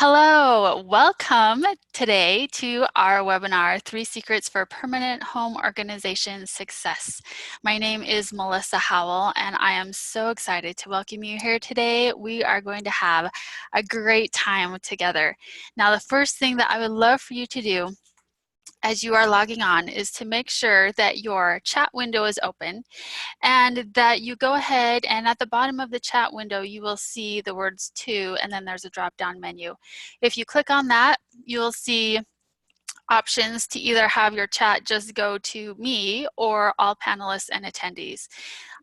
Hello, welcome today to our webinar, 3 Secrets for Permanent Home Organization Success. My name is Melissa Howell, and I am so excited to welcome you here today. We are going to have a great time together. Now, the first thing that I would love for you to do as you are logging on is to make sure that your chat window is open and that you go ahead and at the bottom of the chat window you will see the words to, and then there's a drop down menu. If you click on that, you'll see options to either have your chat just go to me or all panelists and attendees.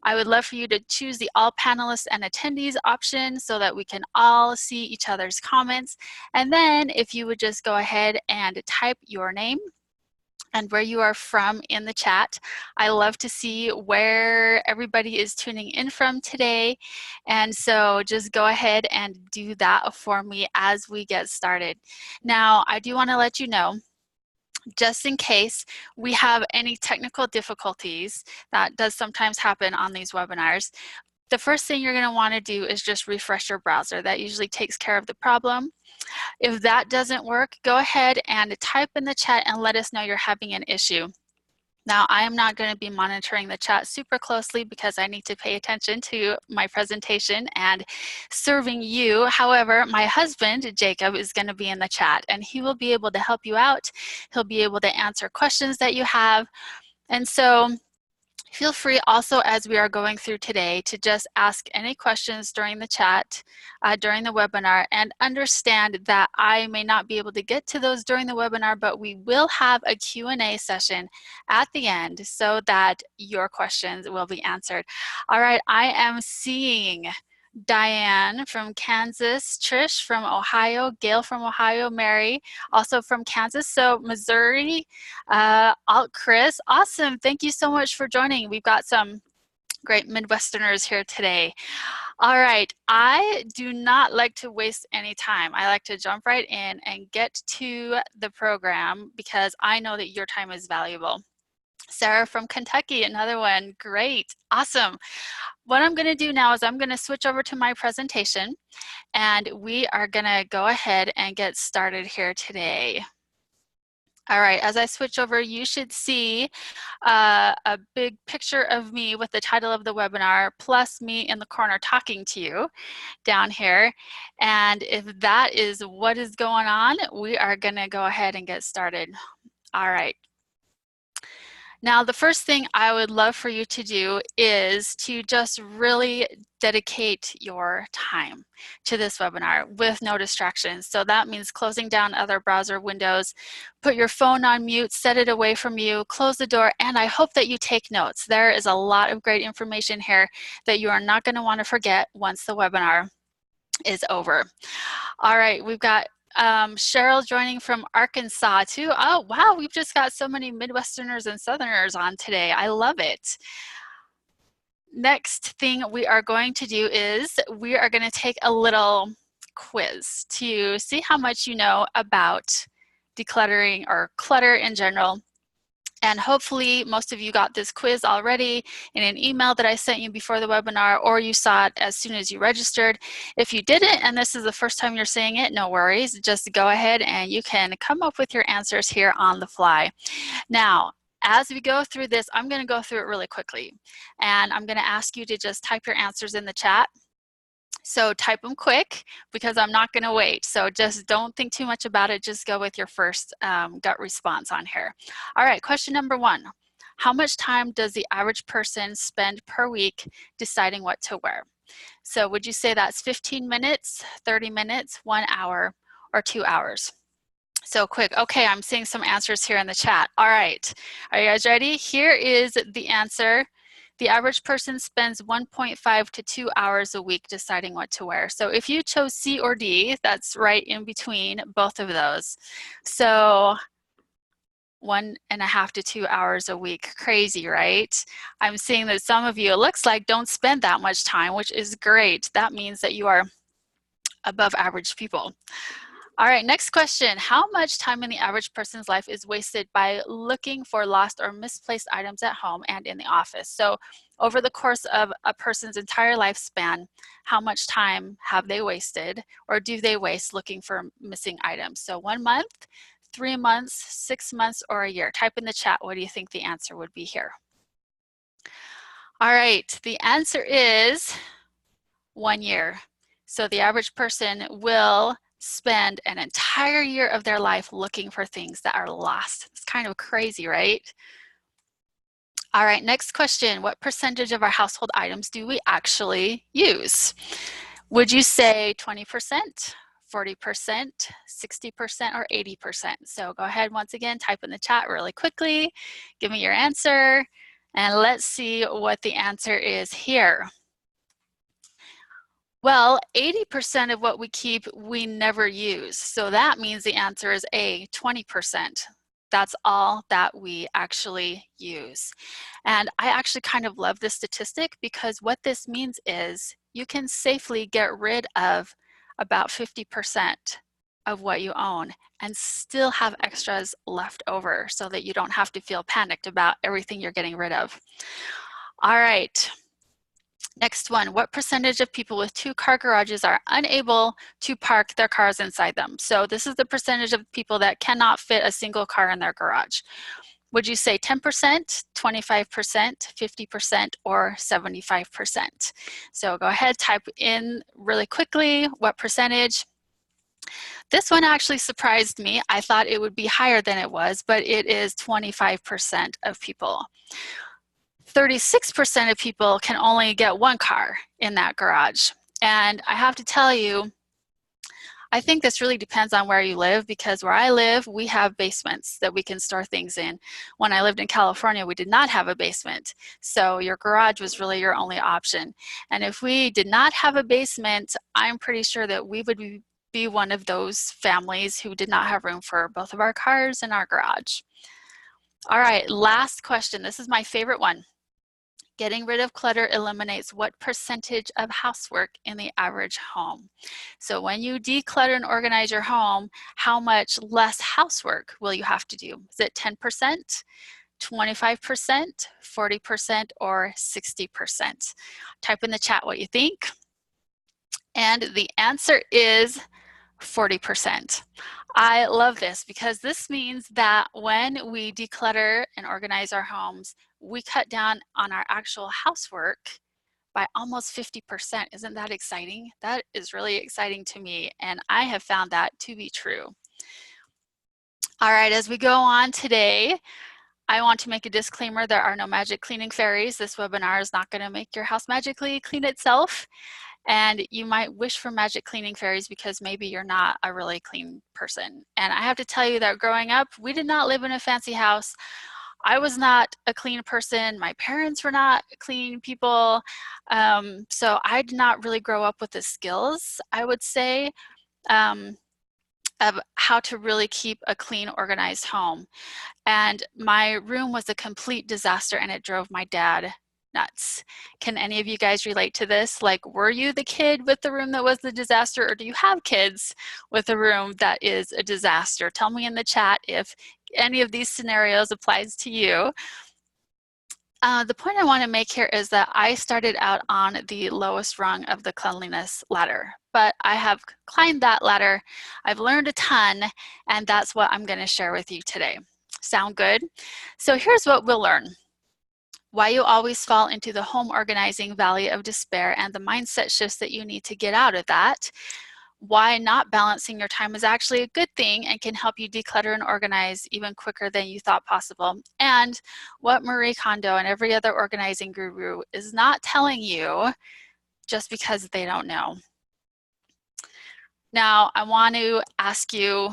I would love for you to choose the all panelists and attendees option so that we can all see each other's comments. And then if you would just go ahead and type your name and where you are from in the chat. I love to see where everybody is tuning in from today. And so just go ahead and do that for me as we get started. Now, I do want to let you know, just in case we have any technical difficulties, that does sometimes happen on these webinars. The first thing you're going to want to do is just refresh your browser. That usually takes care of the problem. If that doesn't work, go ahead and type in the chat and let us know you're having an issue. Now, I am not going to be monitoring the chat super closely because I need to pay attention to my presentation and serving you. However, my husband, Jacob, is going to be in the chat and he will be able to help you out. He'll be able to answer questions that you have. And so feel free also as we are going through today to just ask any questions during the chat, during the webinar, and understand that I may not be able to get to those during the webinar, but we will have a Q&A session at the end so that your questions will be answered. All right, I am seeing Diane from Kansas, Trish from Ohio, Gail from Ohio, Mary also from Kansas, so Missouri, Chris, awesome. Thank you so much for joining. We've got some great Midwesterners here today. All right, I do not like to waste any time. I like to jump right in and get to the program because I know that your time is valuable. Sarah from Kentucky, another one, great, awesome. What I'm going to do now is I'm going to switch over to my presentation and we are going to go ahead and get started here today. All right, as I switch over, you should see a big picture of me with the title of the webinar, plus me in the corner talking to you down here. And if that is what is going on, we are going to go ahead and get started. All right. Now, the first thing I would love for you to do is to just really dedicate your time to this webinar with no distractions. So that means closing down other browser windows, put your phone on mute, set it away from you, close the door, and I hope that you take notes. There is a lot of great information here that you are not going to want to forget once the webinar is over. All right, we've got Cheryl joining from Arkansas too. Oh, wow, we've just got so many Midwesterners and Southerners on today. I love it. Next thing we are going to do is we are going to take a little quiz to see how much you know about decluttering or clutter in general. And hopefully most of you got this quiz already in an email that I sent you before the webinar, or you saw it as soon as you registered. If you didn't, and this is the first time you're seeing it, no worries. Just go ahead and you can come up with your answers here on the fly. Now, as we go through this, I'm going to go through it really quickly. And I'm going to ask you to just type your answers in the chat. So type them quick because I'm not going to wait. So just don't think too much about it. Just go with your first gut response on here. All right, question number 1. How much time does the average person spend per week deciding what to wear? So would you say that's 15 minutes, 30 minutes, 1 hour, or 2 hours? So quick. Okay, I'm seeing some answers here in the chat. All right, are you guys ready? Here is the answer. The average person spends 1.5 to 2 hours a week deciding what to wear. So if you chose C or D, that's right in between both of those. So 1.5 to 2 hours a week. Crazy, right? I'm seeing that some of you, it looks like, don't spend that much time, which is great. That means that you are above average people. All right, next question. How much time in the average person's life is wasted by looking for lost or misplaced items at home and in the office? So over the course of a person's entire lifespan, how much time have they wasted or do they waste looking for missing items? So 1 month, 3 months, 6 months, or a year. Type in the chat, what do you think the answer would be here? All right, the answer is 1 year. So the average person will spend an entire year of their life looking for things that are lost. It's kind of crazy, right? All right, next question. What percentage of our household items do we actually use? Would you say 20%, 40%, 60%, or 80%? So go ahead once again, type in the chat really quickly, give me your answer, and let's see what the answer is here. Well, 80% of what we keep, we never use. So that means the answer is A, 20%. That's all that we actually use. And I actually kind of love this statistic because what this means is you can safely get rid of about 50% of what you own and still have extras left over so that you don't have to feel panicked about everything you're getting rid of. All right. Next one, what percentage of people with 2-car garages are unable to park their cars inside them? So this is the percentage of people that cannot fit a single car in their garage. Would you say 10%, 25%, 50%, or 75%? So go ahead, type in really quickly what percentage. This one actually surprised me. I thought it would be higher than it was, but it is 25% of people. 36% of people can only get 1 car in that garage. And I have to tell you, I think this really depends on where you live, because where I live, we have basements that we can store things in. When I lived in California, we did not have a basement. So your garage was really your only option. And if we did not have a basement, I'm pretty sure that we would be one of those families who did not have room for both of our cars in our garage. All right, last question. This is my favorite one. Getting rid of clutter eliminates what percentage of housework in the average home? So when you declutter and organize your home, how much less housework will you have to do? Is it 10%, 25%, 40%, or 60%? Type in the chat what you think. And the answer is 40%. I love this because this means that when we declutter and organize our homes, we cut down on our actual housework by almost 50%. Isn't that exciting? That is really exciting to me, and I have found that to be true. All right, as we go on today, I want to make a disclaimer. There are no magic cleaning fairies. This webinar is not going to make your house magically clean itself. And you might wish for magic cleaning fairies because maybe you're not a really clean person. And I have to tell you that growing up, we did not live in a fancy house. I was not a clean person. My parents were not clean people. So I did not really grow up with the skills, I would say, of how to really keep a clean, organized home. And my room was a complete disaster, and it drove my dad nuts. Can any of you guys relate to this? Like, were you the kid with the room that was the disaster, or do you have kids with a room that is a disaster? Tell me in the chat if any of these scenarios applies to you. The point I want to make here is that I started out on the lowest rung of the cleanliness ladder, but I have climbed that ladder. I've learned a ton, and that's what I'm going to share with you today. Sound good? So here's what we'll learn. Why you always fall into the home organizing valley of despair and the mindset shifts that you need to get out of that. Why not balancing your time is actually a good thing and can help you declutter and organize even quicker than you thought possible. And what Marie Kondo and every other organizing guru is not telling you just because they don't know. Now, I want to ask you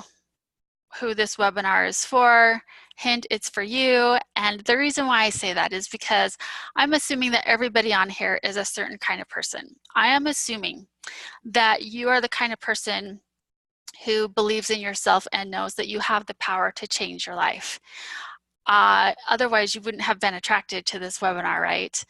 who this webinar is for. Hint, it's for you. And the reason why I say that is because I'm assuming that everybody on here is a certain kind of person. I am assuming that you are the kind of person who believes in yourself and knows that you have the power to change your life. Otherwise, you wouldn't have been attracted to this webinar, right?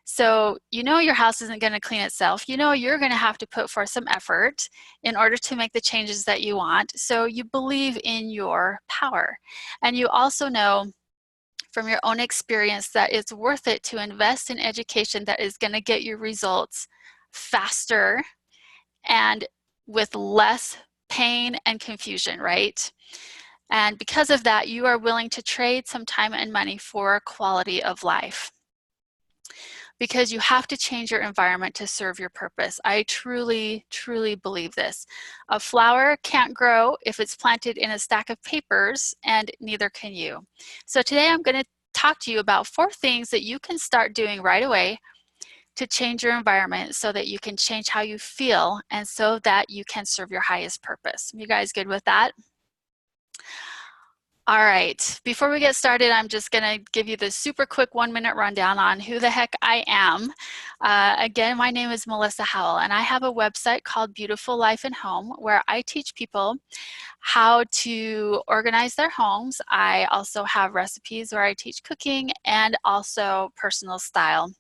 So you know your house isn't going to clean itself. You know you're going to have to put forth some effort in order to make the changes that you want. So you believe in your power. And you also know from your own experience that it's worth it to invest in education that is going to get you results faster and with less pain and confusion, right? And because of that, you are willing to trade some time and money for quality of life, because you have to change your environment to serve your purpose. I truly, truly believe this. A flower can't grow if it's planted in a stack of papers, and neither can you. So today I'm going to talk to you about 4 things that you can start doing right away to change your environment so that you can change how you feel and so that you can serve your highest purpose. You guys good with that? All right, before we get started, I'm just gonna give you the super quick 1-minute rundown on who the heck I am. Again, my name is Melissa Howell, and I have a website called Beautiful Life and Home where I teach people how to organize their homes. I also have recipes where I teach cooking and also personal style.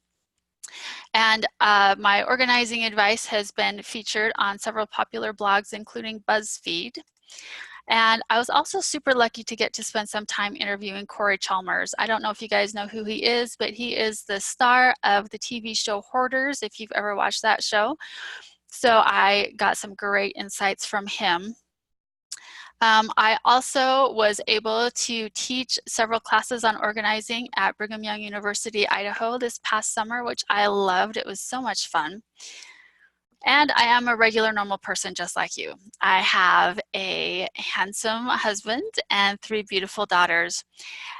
And my organizing advice has been featured on several popular blogs, including BuzzFeed. And I was also super lucky to get to spend some time interviewing Corey Chalmers. I don't know if you guys know who he is, but he is the star of the TV show Hoarders, if you've ever watched that show. So I got some great insights from him. I also was able to teach several classes on organizing at Brigham Young University, Idaho this past summer, which I loved. It was so much fun. And I am a regular normal person just like you. I have a handsome husband and 3 beautiful daughters.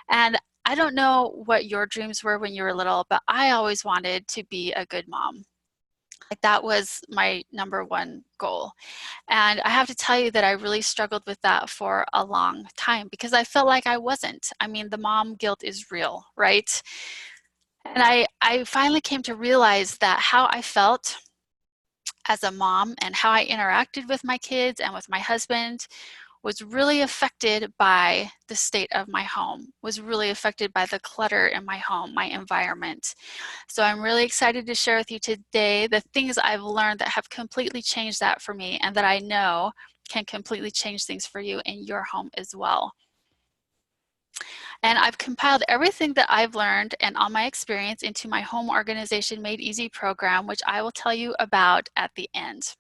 And I don't know what your dreams were when you were little, but I always wanted to be a good mom. Like, that was my #1 goal. And I have to tell you that I really struggled with that for a long time because I felt like I wasn't. I mean, the mom guilt is real, right? And I finally came to realize that how I felt as a mom and how I interacted with my kids and with my husband was really affected by the state of my home, was really affected by the clutter in my home, my environment. So I'm really excited to share with you today the things I've learned that have completely changed that for me and that I know can completely change things for you in your home as well. And I've compiled everything that I've learned and all my experience into my Home Organization Made Easy program, which I will tell you about at the end.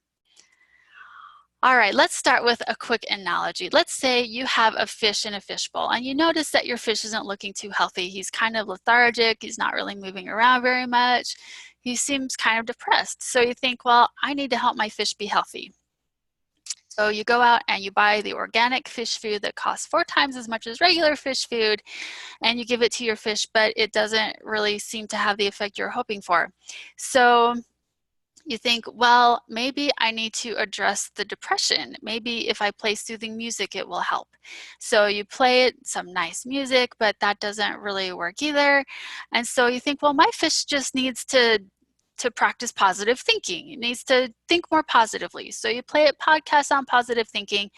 All right, let's start with a quick analogy. Let's say you have a fish in a fishbowl and you notice that your fish isn't looking too healthy. He's kind of lethargic. He's not really moving around very much. He seems kind of depressed. So you think, well, I need to help my fish be healthy. So you go out and you buy the organic fish food that costs 4 times as much as regular fish food, and you give it to your fish, but it doesn't really seem to have the effect you're hoping for. So you think, well, maybe I need to address the depression. Maybe if I play soothing music, it will help. So you play some nice music, but that doesn't really work either. And so you think, well, my fish just needs to practice positive thinking. It needs to think more positively. So you play a podcast on positive thinking,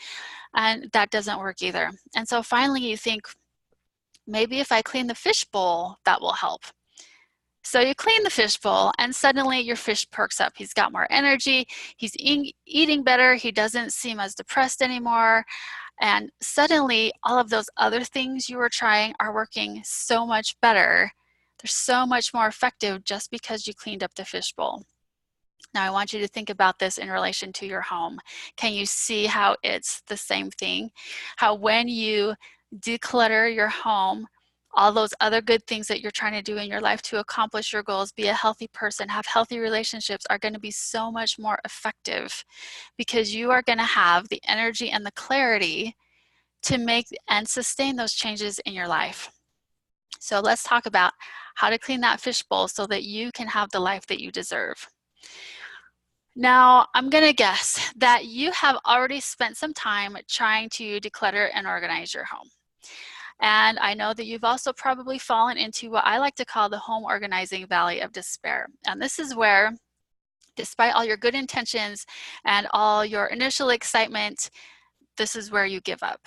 and that doesn't work either. And so finally you think, maybe if I clean the fish bowl, that will help. So you clean the fish bowl and suddenly your fish perks up. He's got more energy, he's eating better, he doesn't seem as depressed anymore. And suddenly all of those other things you were trying are working so much better. They're so much more effective just because you cleaned up the fish bowl. Now I want you to think about this in relation to your home. Can you see how it's the same thing? How when you declutter your home, all those other good things that you're trying to do in your life to accomplish your goals, be a healthy person, have healthy relationships, are going to be so much more effective because you are going to have the energy and the clarity to make and sustain those changes in your life. So let's talk about how to clean that fishbowl so that you can have the life that you deserve. Now, I'm going to guess that you have already spent some time trying to declutter and organize your home. And I know that you've also probably fallen into what I like to call the home organizing valley of despair. And this is where, despite all your good intentions and all your initial excitement, this is where you give up.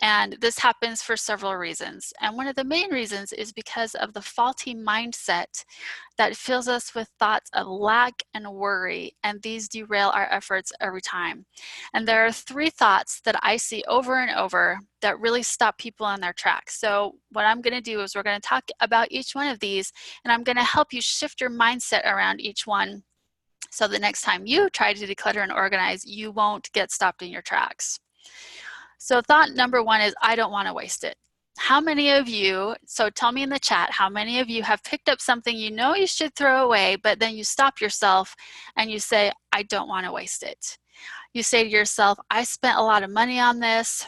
And this happens for several reasons. And one of the main reasons is because of the faulty mindset that fills us with thoughts of lack and worry, and these derail our efforts every time. And there are 3 thoughts that I see over and over that really stop people in their tracks. So what I'm going to do is we're going to talk about each one of these, and I'm going to help you shift your mindset around each one, so the next time you try to declutter and organize, you won't get stopped in your tracks. So thought number 1 is, I don't want to waste it. How many of you, so tell me in the chat, how many of you have picked up something you know you should throw away, but then you stop yourself and you say, I don't want to waste it. You say to yourself, I spent a lot of money on this.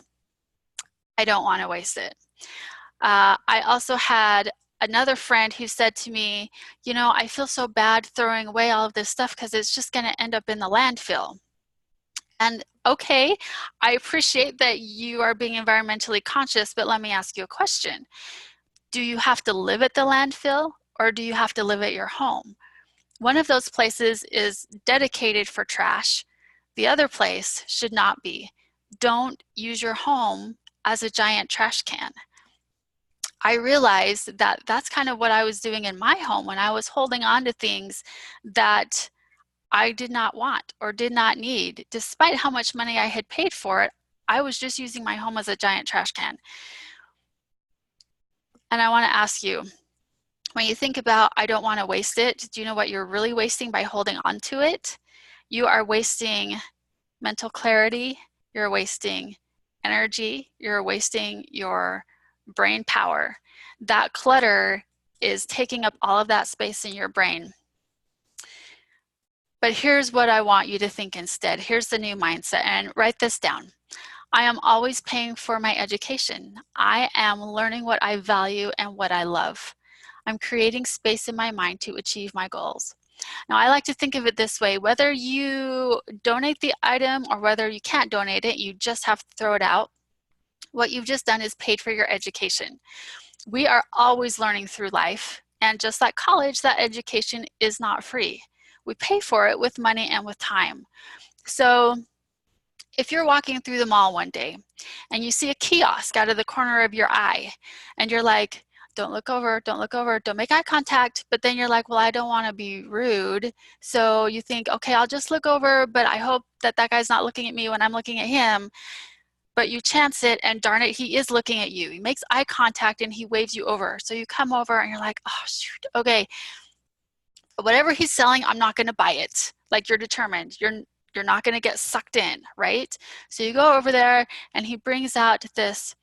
I don't want to waste it. I also had another friend who said to me, you know, I feel so bad throwing away all of this stuff because it's just going to end up in the landfill. And okay, I appreciate that you are being environmentally conscious, but let me ask you a question. Do you have to live at the landfill, or do you have to live at your home? One of those places is dedicated for trash. The other place should not be. Don't use your home as a giant trash can. I realized that that's kind of what I was doing in my home when I was holding on to things that I did not want or did not need. Despite how much money I had paid for it, I was just using my home as a giant trash can. And I want to ask you, when you think about I don't want to waste it, do you know what you're really wasting by holding on to it? You are wasting mental clarity, you're wasting energy, you're wasting your brain power. That clutter is taking up all of that space in your brain. But here's what I want you to think instead. Here's the new mindset, and write this down. I am always paying for my education. I am learning what I value and what I love. I'm creating space in my mind to achieve my goals. Now, I like to think of it this way: whether you donate the item or whether you can't donate it, you just have to throw it out. What you've just done is paid for your education. We are always learning through life, and just like college, that education is not free. We pay for it with money and with time. So if you're walking through the mall one day and you see a kiosk out of the corner of your eye and you're like, don't look over, don't look over, don't make eye contact, but then you're like, well, I don't want to be rude. So you think, okay, I'll just look over, but I hope that that guy's not looking at me when I'm looking at him. But you chance it, and darn it, he is looking at you. He makes eye contact and he waves you over. So you come over and you're like, oh, shoot, okay. Whatever he's selling, I'm not going to buy it. Like, you're determined. You're not going to get sucked in, right? So you go over there and he brings out this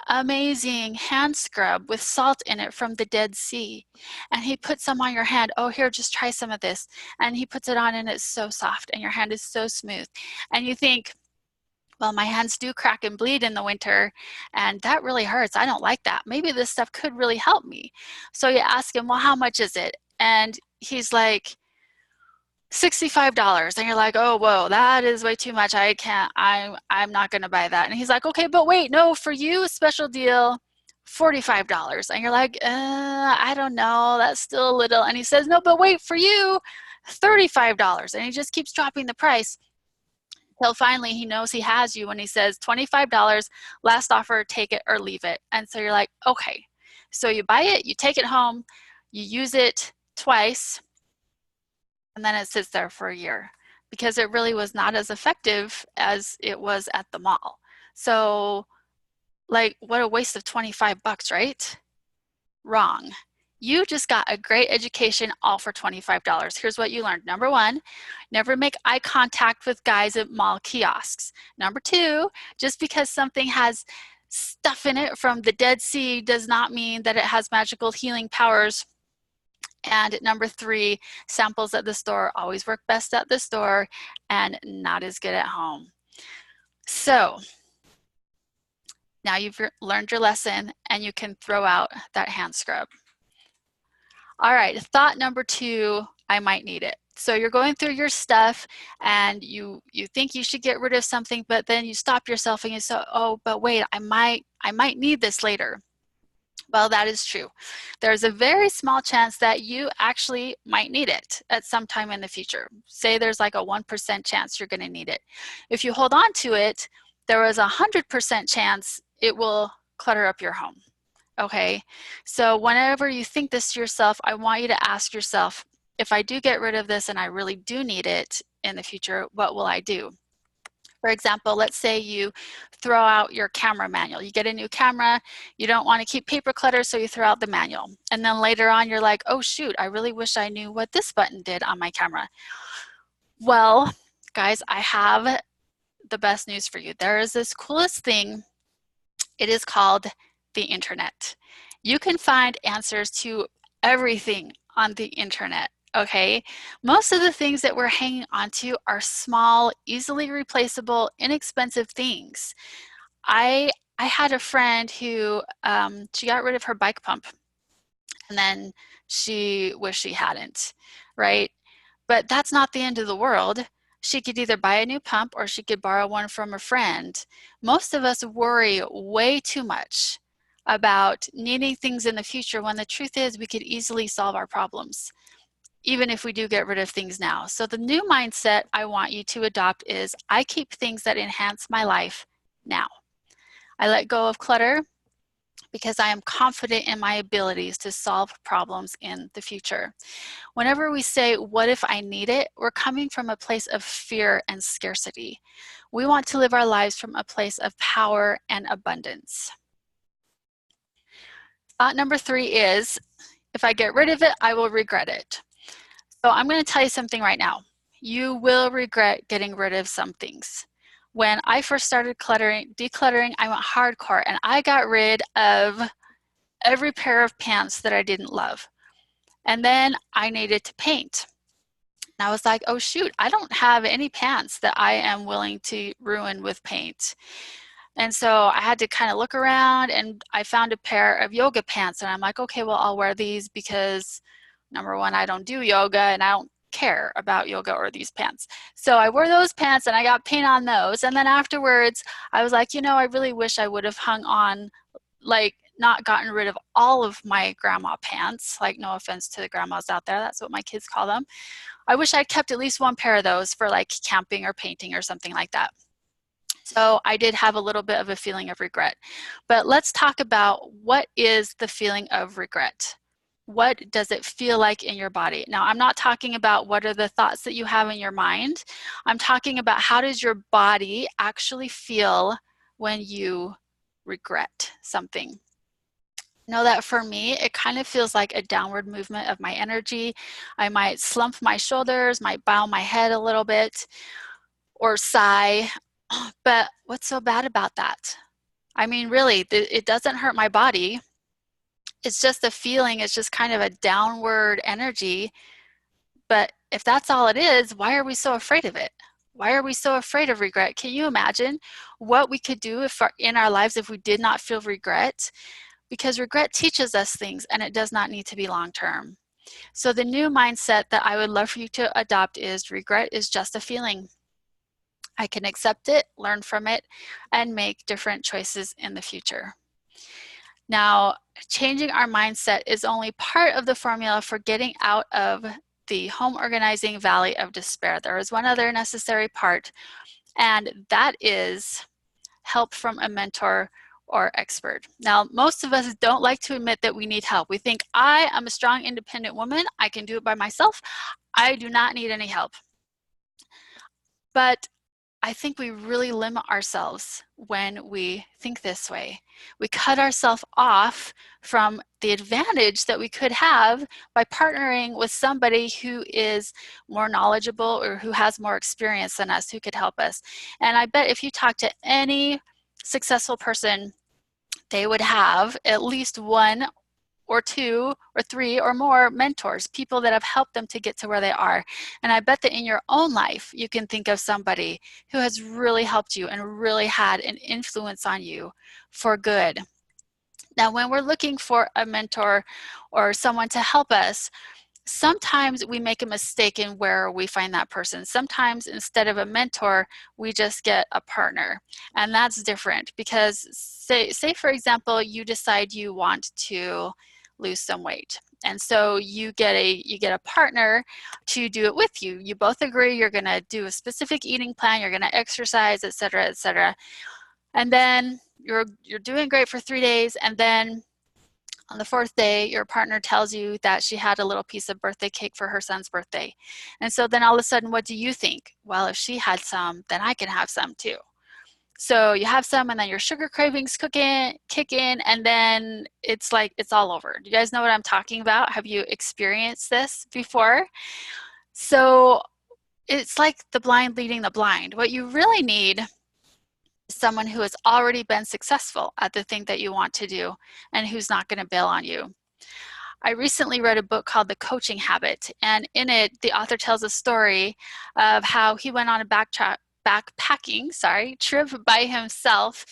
amazing hand scrub with salt in it from the Dead Sea. And he puts some on your hand. Oh, here, just try some of this. And he puts it on and it's so soft and your hand is so smooth. And you think, well, my hands do crack and bleed in the winter, and that really hurts. I don't like that. Maybe this stuff could really help me. So you ask him, well, how much is it? And he's like, $65. And you're like, oh, whoa, that is way too much. I can't, I'm not going to buy that. And he's like, okay, but wait, no, for you, a special deal, $45. And you're like, I don't know, that's still a little. And he says, no, but wait, for you, $35. And he just keeps dropping the price till finally he knows he has you when he says $25, last offer, take it or leave it. And so you're like, okay. So you buy it, you take it home, you use it twice, and then it sits there for a year because it really was not as effective as it was at the mall. So, like, what a waste of 25 bucks, right? Wrong. You just got a great education all for $25. Here's what you learned. Number 1, never make eye contact with guys at mall kiosks. Number 2, just because something has stuff in it from the Dead Sea does not mean that it has magical healing powers. And number 3, samples at the store always work best at the store and not as good at home. So now you've learned your lesson and you can throw out that hand scrub. All right, thought number 2, I might need it. So you're going through your stuff and you think you should get rid of something, but then you stop yourself and you say, oh, but wait, I might need this later. Well, that is true. There's a very small chance that you actually might need it at some time in the future. Say there's like a 1% chance you're going to need it. If you hold on to it, there was a 100% chance it will clutter up your home. Okay, so whenever you think this to yourself, I want you to ask yourself, if I do get rid of this and I really do need it in the future, what will I do? For example, let's say you throw out your camera manual. You get a new camera, you don't want to keep paper clutter, so you throw out the manual. And then later on, you're like, oh shoot, I really wish I knew what this button did on my camera. Well, guys, I have the best news for you. There is this coolest thing. It is called the internet. You can find answers to everything on the internet. Okay, most of the things that we're hanging onto are small, easily replaceable, inexpensive things. I had a friend who she got rid of her bike pump, and then she wished she hadn't, right? But that's not the end of the world. She could either buy a new pump or she could borrow one from a friend. Most of us worry way too much about needing things in the future when the truth is we could easily solve our problems, even if we do get rid of things now. So the new mindset I want you to adopt is, I keep things that enhance my life now. I let go of clutter because I am confident in my abilities to solve problems in the future. Whenever we say, what if I need it, we're coming from a place of fear and scarcity. We want to live our lives from a place of power and abundance. Thought number 3 is, if I get rid of it, I will regret it. So I'm going to tell you something right now. You will regret getting rid of some things. When I first started decluttering, I went hardcore and I got rid of every pair of pants that I didn't love. And then I needed to paint. And I was like, oh shoot, I don't have any pants that I am willing to ruin with paint. And so I had to kind of look around, and I found a pair of yoga pants, and I'm like, okay, well, I'll wear these because number one, I don't do yoga and I don't care about yoga or these pants. So I wore those pants and I got paint on those. And then afterwards, I was like, you know, I really wish I would have hung on, like, not gotten rid of all of my grandma pants. Like, no offense to the grandmas out there, that's what my kids call them. I wish I'd kept at least one pair of those for like camping or painting or something like that. So I did have a little bit of a feeling of regret. But let's talk about, what is the feeling of regret? What does it feel like in your body? Now, I'm not talking about what are the thoughts that you have in your mind. I'm talking about, how does your body actually feel when you regret something? Know that for me, it kind of feels like a downward movement of my energy. I might slump my shoulders, might bow my head a little bit, or sigh. But what's so bad about that? I mean, really, it doesn't hurt my body. It's just a feeling, it's just kind of a downward energy. But if that's all it is, why are we so afraid of it? Why are we so afraid of regret? Can you imagine what we could do in our lives if we did not feel regret? Because regret teaches us things, and it does not need to be long-term. So the new mindset that I would love for you to adopt is, regret is just a feeling. I can accept it, learn from it, and make different choices in the future. Now, changing our mindset is only part of the formula for getting out of the home organizing valley of despair. There is one other necessary part, and that is help from a mentor or expert. Now, most of us don't like to admit that we need help. We think, I am a strong, independent woman. I can do it by myself. I do not need any help. But I think we really limit ourselves when we think this way. We cut ourselves off from the advantage that we could have by partnering with somebody who is more knowledgeable or who has more experience than us, who could help us. And I bet if you talk to any successful person, they would have at least one or two or three or more mentors, people that have helped them to get to where they are. And I bet that in your own life, you can think of somebody who has really helped you and really had an influence on you for good. Now, when we're looking for a mentor or someone to help us, sometimes we make a mistake in where we find that person. Sometimes instead of a mentor, we just get a partner. And that's different because say for example, you decide you want to lose some weight. And so you get a partner to do it with you. You both agree you're going to do a specific eating plan, you're going to exercise, et cetera, et cetera. And then you're doing great for 3 days, and then on the fourth day, your partner tells you that she had a little piece of birthday cake for her son's birthday. And so then all of a sudden, what do you think? Well, if she had some, then I can have some too. So you have some, and then your sugar cravings kick in, and then it's like it's all over. Do you guys know what I'm talking about? Have you experienced this before? So it's like the blind leading the blind. What you really need is someone who has already been successful at the thing that you want to do and who's not going to bail on you. I recently read a book called The Coaching Habit, and in it, the author tells a story of how he went on a backpacking trip by himself.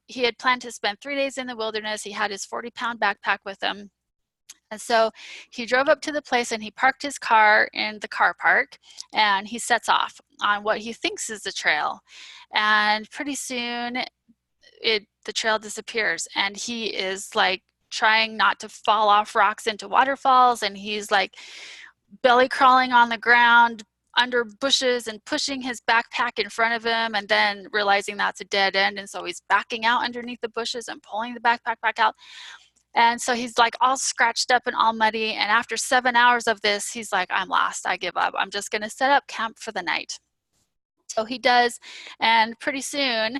He had planned to spend 3 days in the wilderness. He had his 40-pound backpack with him. And so he drove up to the place and he parked his car in the car park, and he sets off on what he thinks is the trail. And pretty soon the trail disappears, and he is like trying not to fall off rocks into waterfalls, and he's like belly crawling on the ground under bushes and pushing his backpack in front of him, and then realizing that's a dead end, and so he's backing out underneath the bushes and pulling the backpack back out. And so he's like all scratched up and all muddy, and after 7 hours of this, he's like, I'm lost, I give up, I'm just going to set up camp for the night. So he does, and pretty soon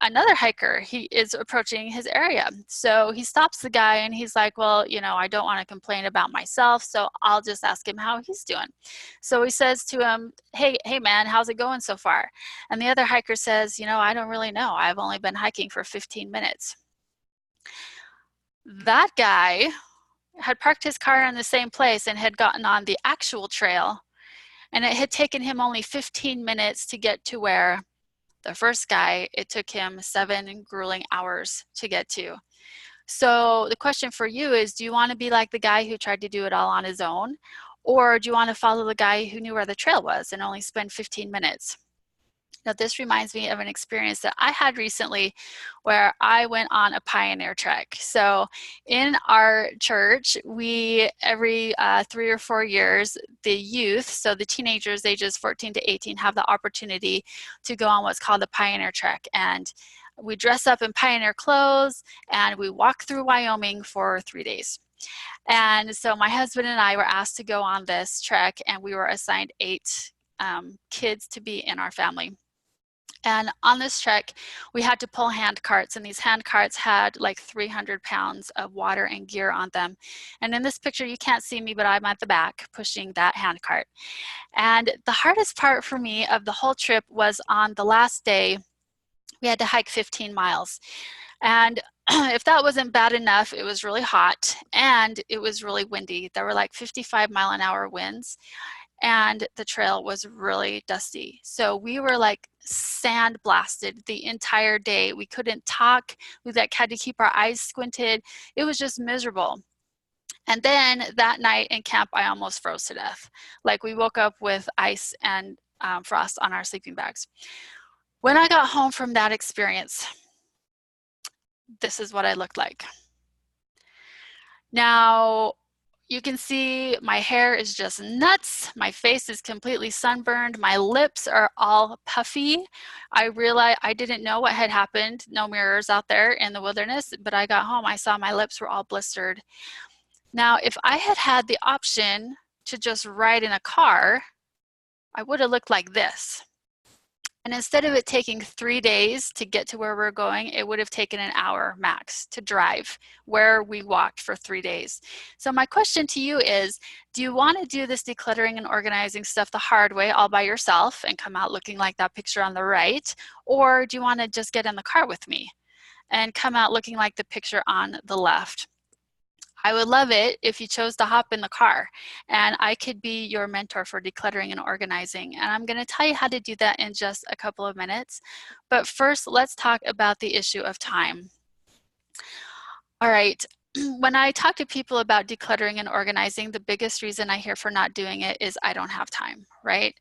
another hiker, he is approaching his area. So he stops the guy and he's like, well, I don't want to complain about myself, so I'll just ask him how he's doing. So he says to him, hey man, how's it going so far? And the other hiker says, I don't really know. I've only been hiking for 15 minutes. That guy had parked his car in the same place and had gotten on the actual trail, and it had taken him only 15 minutes to get to where the first guy, it took him 7 grueling hours to get to. So the question for you is, do you want to be like the guy who tried to do it all on his own? Or do you want to follow the guy who knew where the trail was and only spend 15 minutes? Now, this reminds me of an experience that I had recently where I went on a pioneer trek. So in our church, every 3 or 4 years, the youth, so the teenagers ages 14 to 18, have the opportunity to go on what's called a pioneer trek. And we dress up in pioneer clothes and we walk through Wyoming for 3 days. And so my husband and I were asked to go on this trek, and we were assigned 8 kids to be in our family. And on this trek, we had to pull hand carts, and these hand carts had like 300 pounds of water and gear on them. And in this picture, you can't see me, but I'm at the back pushing that hand cart. And the hardest part for me of the whole trip was on the last day. We had to hike 15 miles. And if that wasn't bad enough, it was really hot and it was really windy. There were like 55-mile-an-hour winds, and the trail was really dusty. So we were like sand blasted the entire day. We couldn't talk. We had to keep our eyes squinted. It was just miserable. And then that night in camp, I almost froze to death. Like, we woke up with ice and frost on our sleeping bags. When I got home from that experience, this is what I looked like. Now, you can see my hair is just nuts. My face is completely sunburned. My lips are all puffy. I realized I didn't know what had happened. No mirrors out there in the wilderness, but I got home, I saw my lips were all blistered. Now, if I had had the option to just ride in a car, I would have looked like this. And instead of it taking 3 days to get to where we're going, it would have taken an hour max to drive where we walked for 3 days. So my question to you is, do you want to do this decluttering and organizing stuff the hard way all by yourself and come out looking like that picture on the right? Or do you want to just get in the car with me and come out looking like the picture on the left? I would love it if you chose to hop in the car, and I could be your mentor for decluttering and organizing. And I'm going to tell you how to do that in just a couple of minutes. But first, let's talk about the issue of time. All right. When I talk to people about decluttering and organizing, the biggest reason I hear for not doing it is I don't have time, right?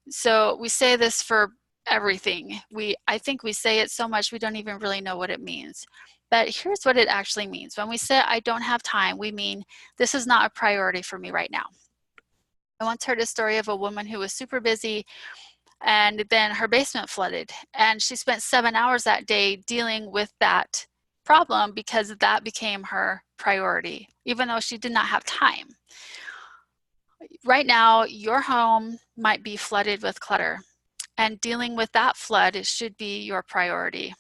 So we say this for everything. I think we say it so much we don't even really know what it means. But here's what it actually means. When we say I don't have time, we mean this is not a priority for me right now. I once heard a story of a woman who was super busy and then her basement flooded, and she spent 7 hours that day dealing with that problem because that became her priority, even though she did not have time. Right now, your home might be flooded with clutter, and dealing with that flood should be your priority.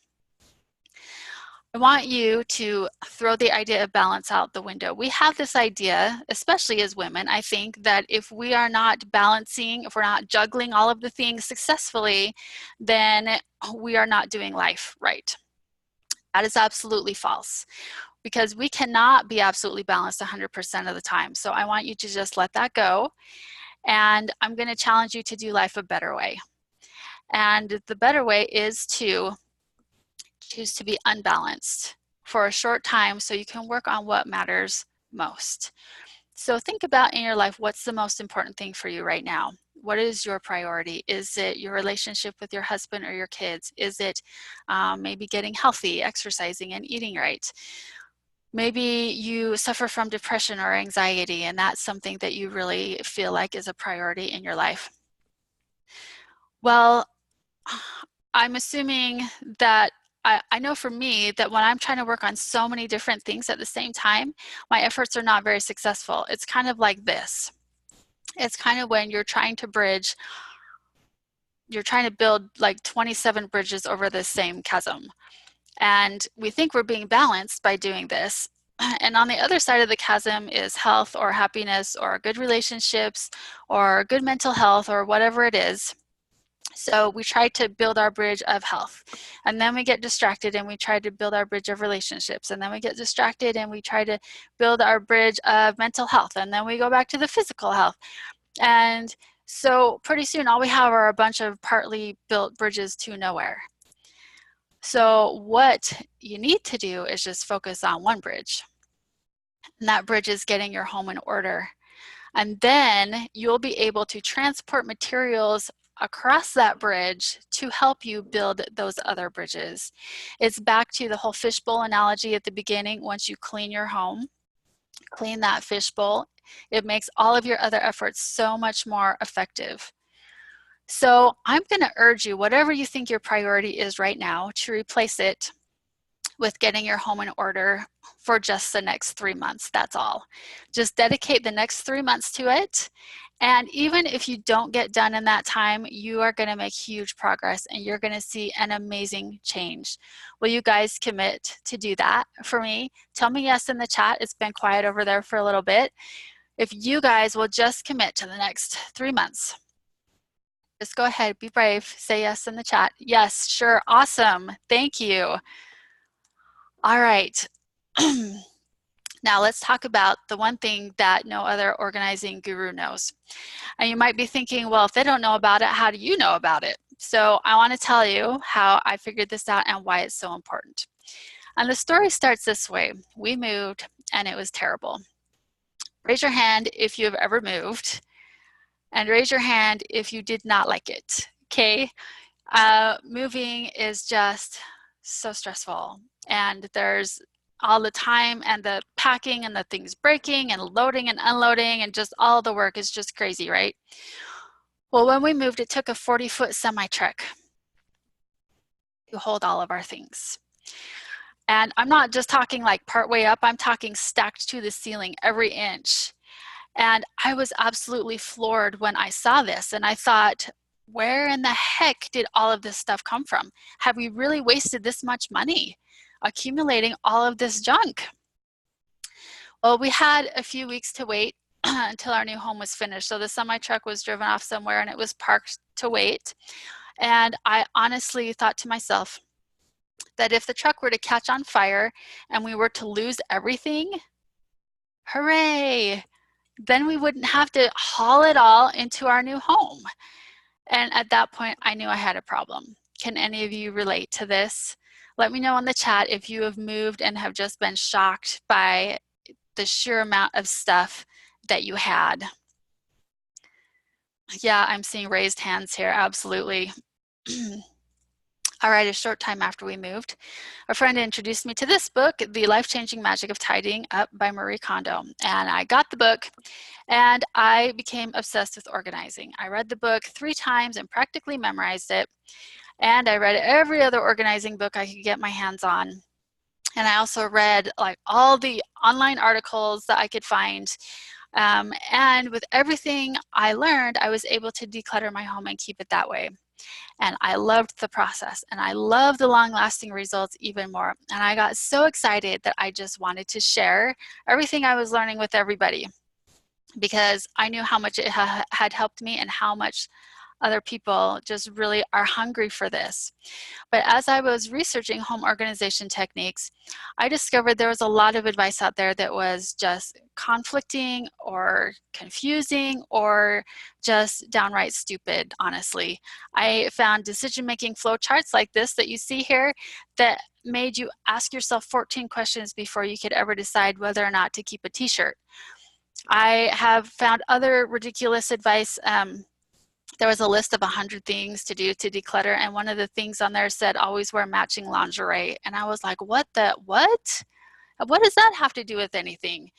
I want you to throw the idea of balance out the window. We have this idea, especially as women, I think, that if we are not balancing, if we're not juggling all of the things successfully, then we are not doing life right. That is absolutely false, because we cannot be absolutely balanced 100% of the time. So I want you to just let that go, and I'm going to challenge you to do life a better way. And the better way is to choose to be unbalanced for a short time so you can work on what matters most. So think about in your life, what's the most important thing for you right now? What is your priority? Is it your relationship with your husband or your kids? Is it maybe getting healthy, exercising, and eating right? Maybe you suffer from depression or anxiety, and that's something that you really feel like is a priority in your life. Well, I'm assuming that I know for me that when I'm trying to work on so many different things at the same time, my efforts are not very successful. It's kind of like this. It's kind of when you're trying to build like 27 bridges over the same chasm. And we think we're being balanced by doing this. And on the other side of the chasm is health or happiness or good relationships or good mental health or whatever it is. So we try to build our bridge of health, and then we get distracted and we try to build our bridge of relationships, and then we get distracted and we try to build our bridge of mental health, and then we go back to the physical health. And so pretty soon all we have are a bunch of partly built bridges to nowhere. So what you need to do is just focus on one bridge, and that bridge is getting your home in order. And then you'll be able to transport materials across that bridge to help you build those other bridges. It's back to the whole fishbowl analogy at the beginning. Once you clean your home, clean that fishbowl, it makes all of your other efforts so much more effective. So I'm going to urge you, whatever you think your priority is right now, to replace it with getting your home in order for just the next 3 months. That's all. Just dedicate the next 3 months to it. And even if you don't get done in that time, you are going to make huge progress and you're going to see an amazing change. Will you guys commit to do that for me? Tell me yes in the chat. It's been quiet over there for a little bit. If you guys will just commit to the next 3 months, just go ahead, be brave, say yes in the chat. Yes, sure, awesome, thank you. All right. Now let's talk about the one thing that no other organizing guru knows. And you might be thinking, well, if they don't know about it, how do you know about it? So I want to tell you how I figured this out and why it's so important. And the story starts this way. We moved and it was terrible. Raise your hand if you have ever moved, and raise your hand if you did not like it, okay? Moving is just so stressful, and there's all the time and the packing and the things breaking and loading and unloading, and just all the work is just crazy, right? Well, when we moved, it took a 40-foot semi-truck to hold all of our things. And I'm not just talking like part way up, I'm talking stacked to the ceiling every inch. And I was absolutely floored when I saw this, and I thought, where in the heck did all of this stuff come from? Have we really wasted this much money accumulating all of this junk? Well, we had a few weeks to wait until our new home was finished. So the semi-truck was driven off somewhere and it was parked to wait. And I honestly thought to myself that if the truck were to catch on fire and we were to lose everything, hooray, then we wouldn't have to haul it all into our new home. And at that point, I knew I had a problem. Can any of you relate to this? Let me know in the chat if you have moved and have just been shocked by the sheer amount of stuff that you had. Yeah, I'm seeing raised hands here, absolutely. All right, a short time after we moved, a friend introduced me to this book, The Life-Changing Magic of Tidying Up by Marie Kondo. And I got the book and I became obsessed with organizing. I read the book 3 times and practically memorized it. And I read every other organizing book I could get my hands on. And I also read like all the online articles that I could find. And with everything I learned, I was able to declutter my home and keep it that way. And I loved the process, and I love the long-lasting results even more. And I got so excited that I just wanted to share everything I was learning with everybody, because I knew how much it had helped me and how much other people just really are hungry for this. But as I was researching home organization techniques, I discovered there was a lot of advice out there that was just conflicting or confusing or just downright stupid, honestly. I found decision-making flowcharts like this that you see here that made you ask yourself 14 questions before you could ever decide whether or not to keep a t-shirt. I have found other ridiculous advice. There was a list of 100 things to do to declutter, and one of the things on there said always wear matching lingerie, and I was like, what? What does that have to do with anything?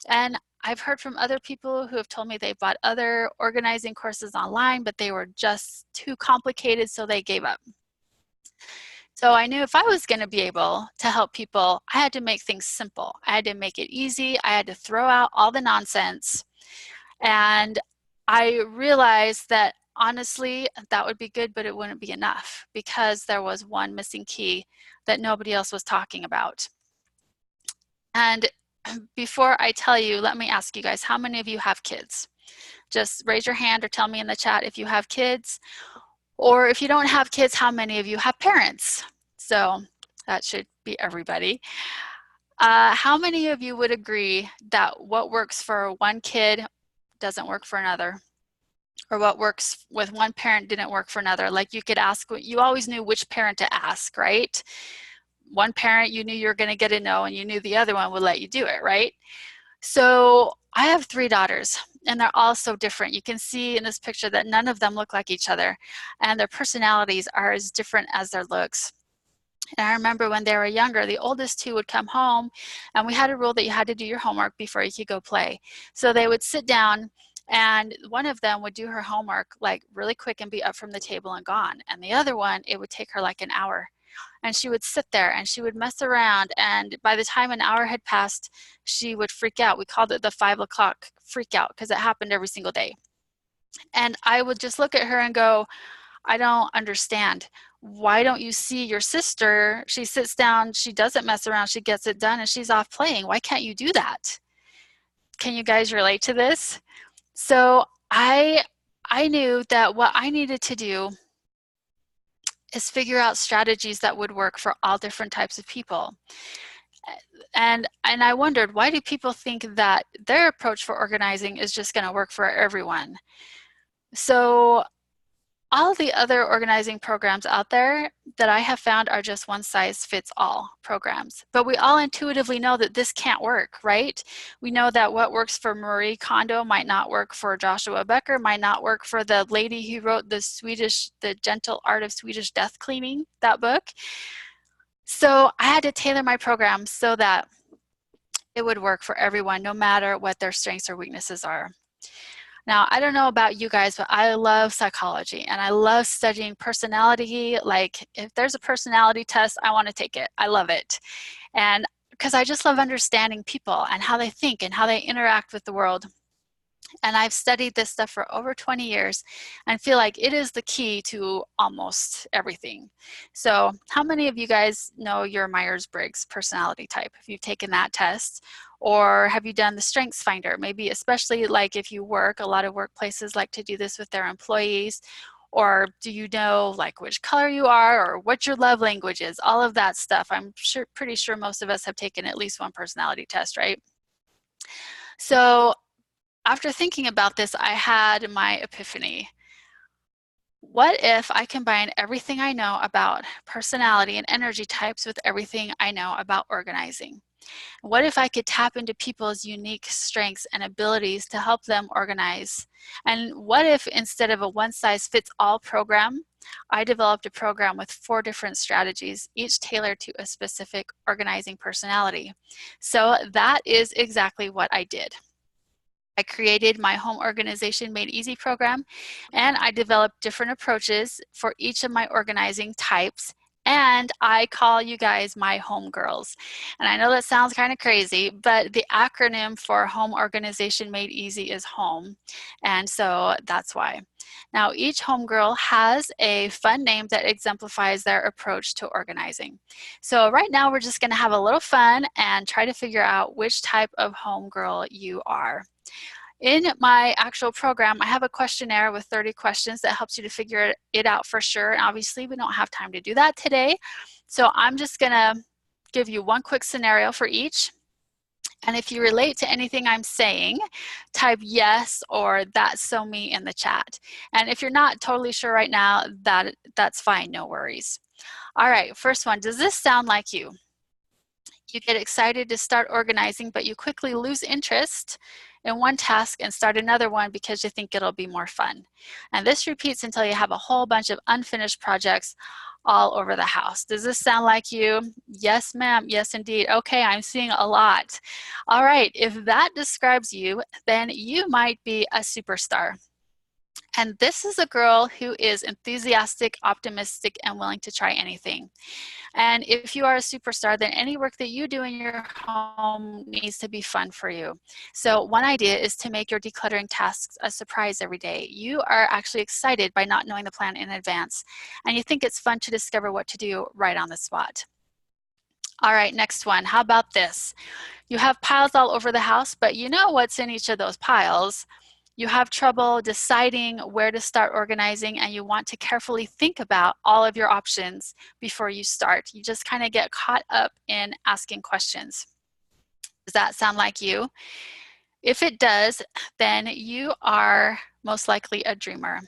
And I've heard from other people who have told me they bought other organizing courses online, but they were just too complicated, so they gave up. So I knew if I was going to be able to help people, I had to make things simple. I had to make it easy. I had to throw out all the nonsense. And I realized that honestly, that would be good, but it wouldn't be enough because there was one missing key that nobody else was talking about. And before I tell you, let me ask you guys, how many of you have kids? Just raise your hand or tell me in the chat if you have kids. Or if you don't have kids, how many of you have parents? So that should be everybody. How many of you would agree that what works for one kid doesn't work for another? Or what works with one parent didn't work for another? Like you could ask, you always knew which parent to ask, right? One parent you knew you were going to get a no, and you knew the other one would let you do it, right? So I have 3 daughters, and they're all so different. You can see in this picture that none of them look like each other, and their personalities are as different as their looks. And I remember when they were younger, the oldest 2 would come home, and we had a rule that you had to do your homework before you could go play. So they would sit down, and one of them would do her homework like really quick and be up from the table and gone. And the other one, it would take her like an hour. And she would sit there and she would mess around, and by the time an hour had passed, she would freak out. We called it the 5 o'clock freak out because it happened every single day. And I would just look at her and go, I don't understand. Why don't you see your sister? She sits down, she doesn't mess around, she gets it done, and she's off playing. Why can't you do that? Can you guys relate to this? So I knew that what I needed to do is figure out strategies that would work for all different types of people. And I wondered, why do people think that their approach for organizing is just going to work for everyone? So all the other organizing programs out there that I have found are just one-size-fits-all programs. But we all intuitively know that this can't work, right? We know that what works for Marie Kondo might not work for Joshua Becker, might not work for the lady who wrote The Gentle Art of Swedish Death Cleaning, that book. So I had to tailor my program so that it would work for everyone, no matter what their strengths or weaknesses are. Now, I don't know about you guys, but I love psychology and I love studying personality. Like if there's a personality test, I want to take it. I love it. And because I just love understanding people and how they think and how they interact with the world. And I've studied this stuff for over 20 years and feel like it is the key to almost everything. So how many of you guys know your Myers-Briggs personality type? If you've taken that test, or have you done the Strengths Finder? Maybe especially like if you work, a lot of workplaces like to do this with their employees. Or do you know like which color you are or what your love language is? All of that stuff. I'm pretty sure most of us have taken at least one personality test, right? So after thinking about this, I had my epiphany. What if I combine everything I know about personality and energy types with everything I know about organizing? What if I could tap into people's unique strengths and abilities to help them organize? And what if instead of a one-size-fits-all program, I developed a program with 4 different strategies, each tailored to a specific organizing personality? So that is exactly what I did. I created my Home Organization Made Easy program, and I developed different approaches for each of my organizing types, and I call you guys my home girls. And I know that sounds kind of crazy, but the acronym for Home Organization Made Easy is HOME, and so that's why. Now, each home girl has a fun name that exemplifies their approach to organizing. So right now we're just going to have a little fun and try to figure out which type of home girl you are. In my actual program, I have a questionnaire with 30 questions that helps you to figure it out for sure. And obviously, we don't have time to do that today. So I'm just going to give you one quick scenario for each. And if you relate to anything I'm saying, type yes or that's so me in the chat. And if you're not totally sure right now, that's fine, no worries. All right, first one, does this sound like you? You get excited to start organizing, but you quickly lose interest in one task and start another one because you think it'll be more fun. And this repeats until you have a whole bunch of unfinished projects all over the house. Does this sound like you? Yes, ma'am. Yes, indeed. Okay, I'm seeing a lot. All right, if that describes you, then you might be a superstar. And this is a girl who is enthusiastic, optimistic, and willing to try anything. And if you are a superstar, then any work that you do in your home needs to be fun for you. So one idea is to make your decluttering tasks a surprise every day. You are actually excited by not knowing the plan in advance, and you think it's fun to discover what to do right on the spot. All right, next one. How about this? You have piles all over the house, but you know what's in each of those piles. You have trouble deciding where to start organizing, and you want to carefully think about all of your options before you start. You just kind of get caught up in asking questions. Does that sound like you? If it does, then you are most likely a dreamer.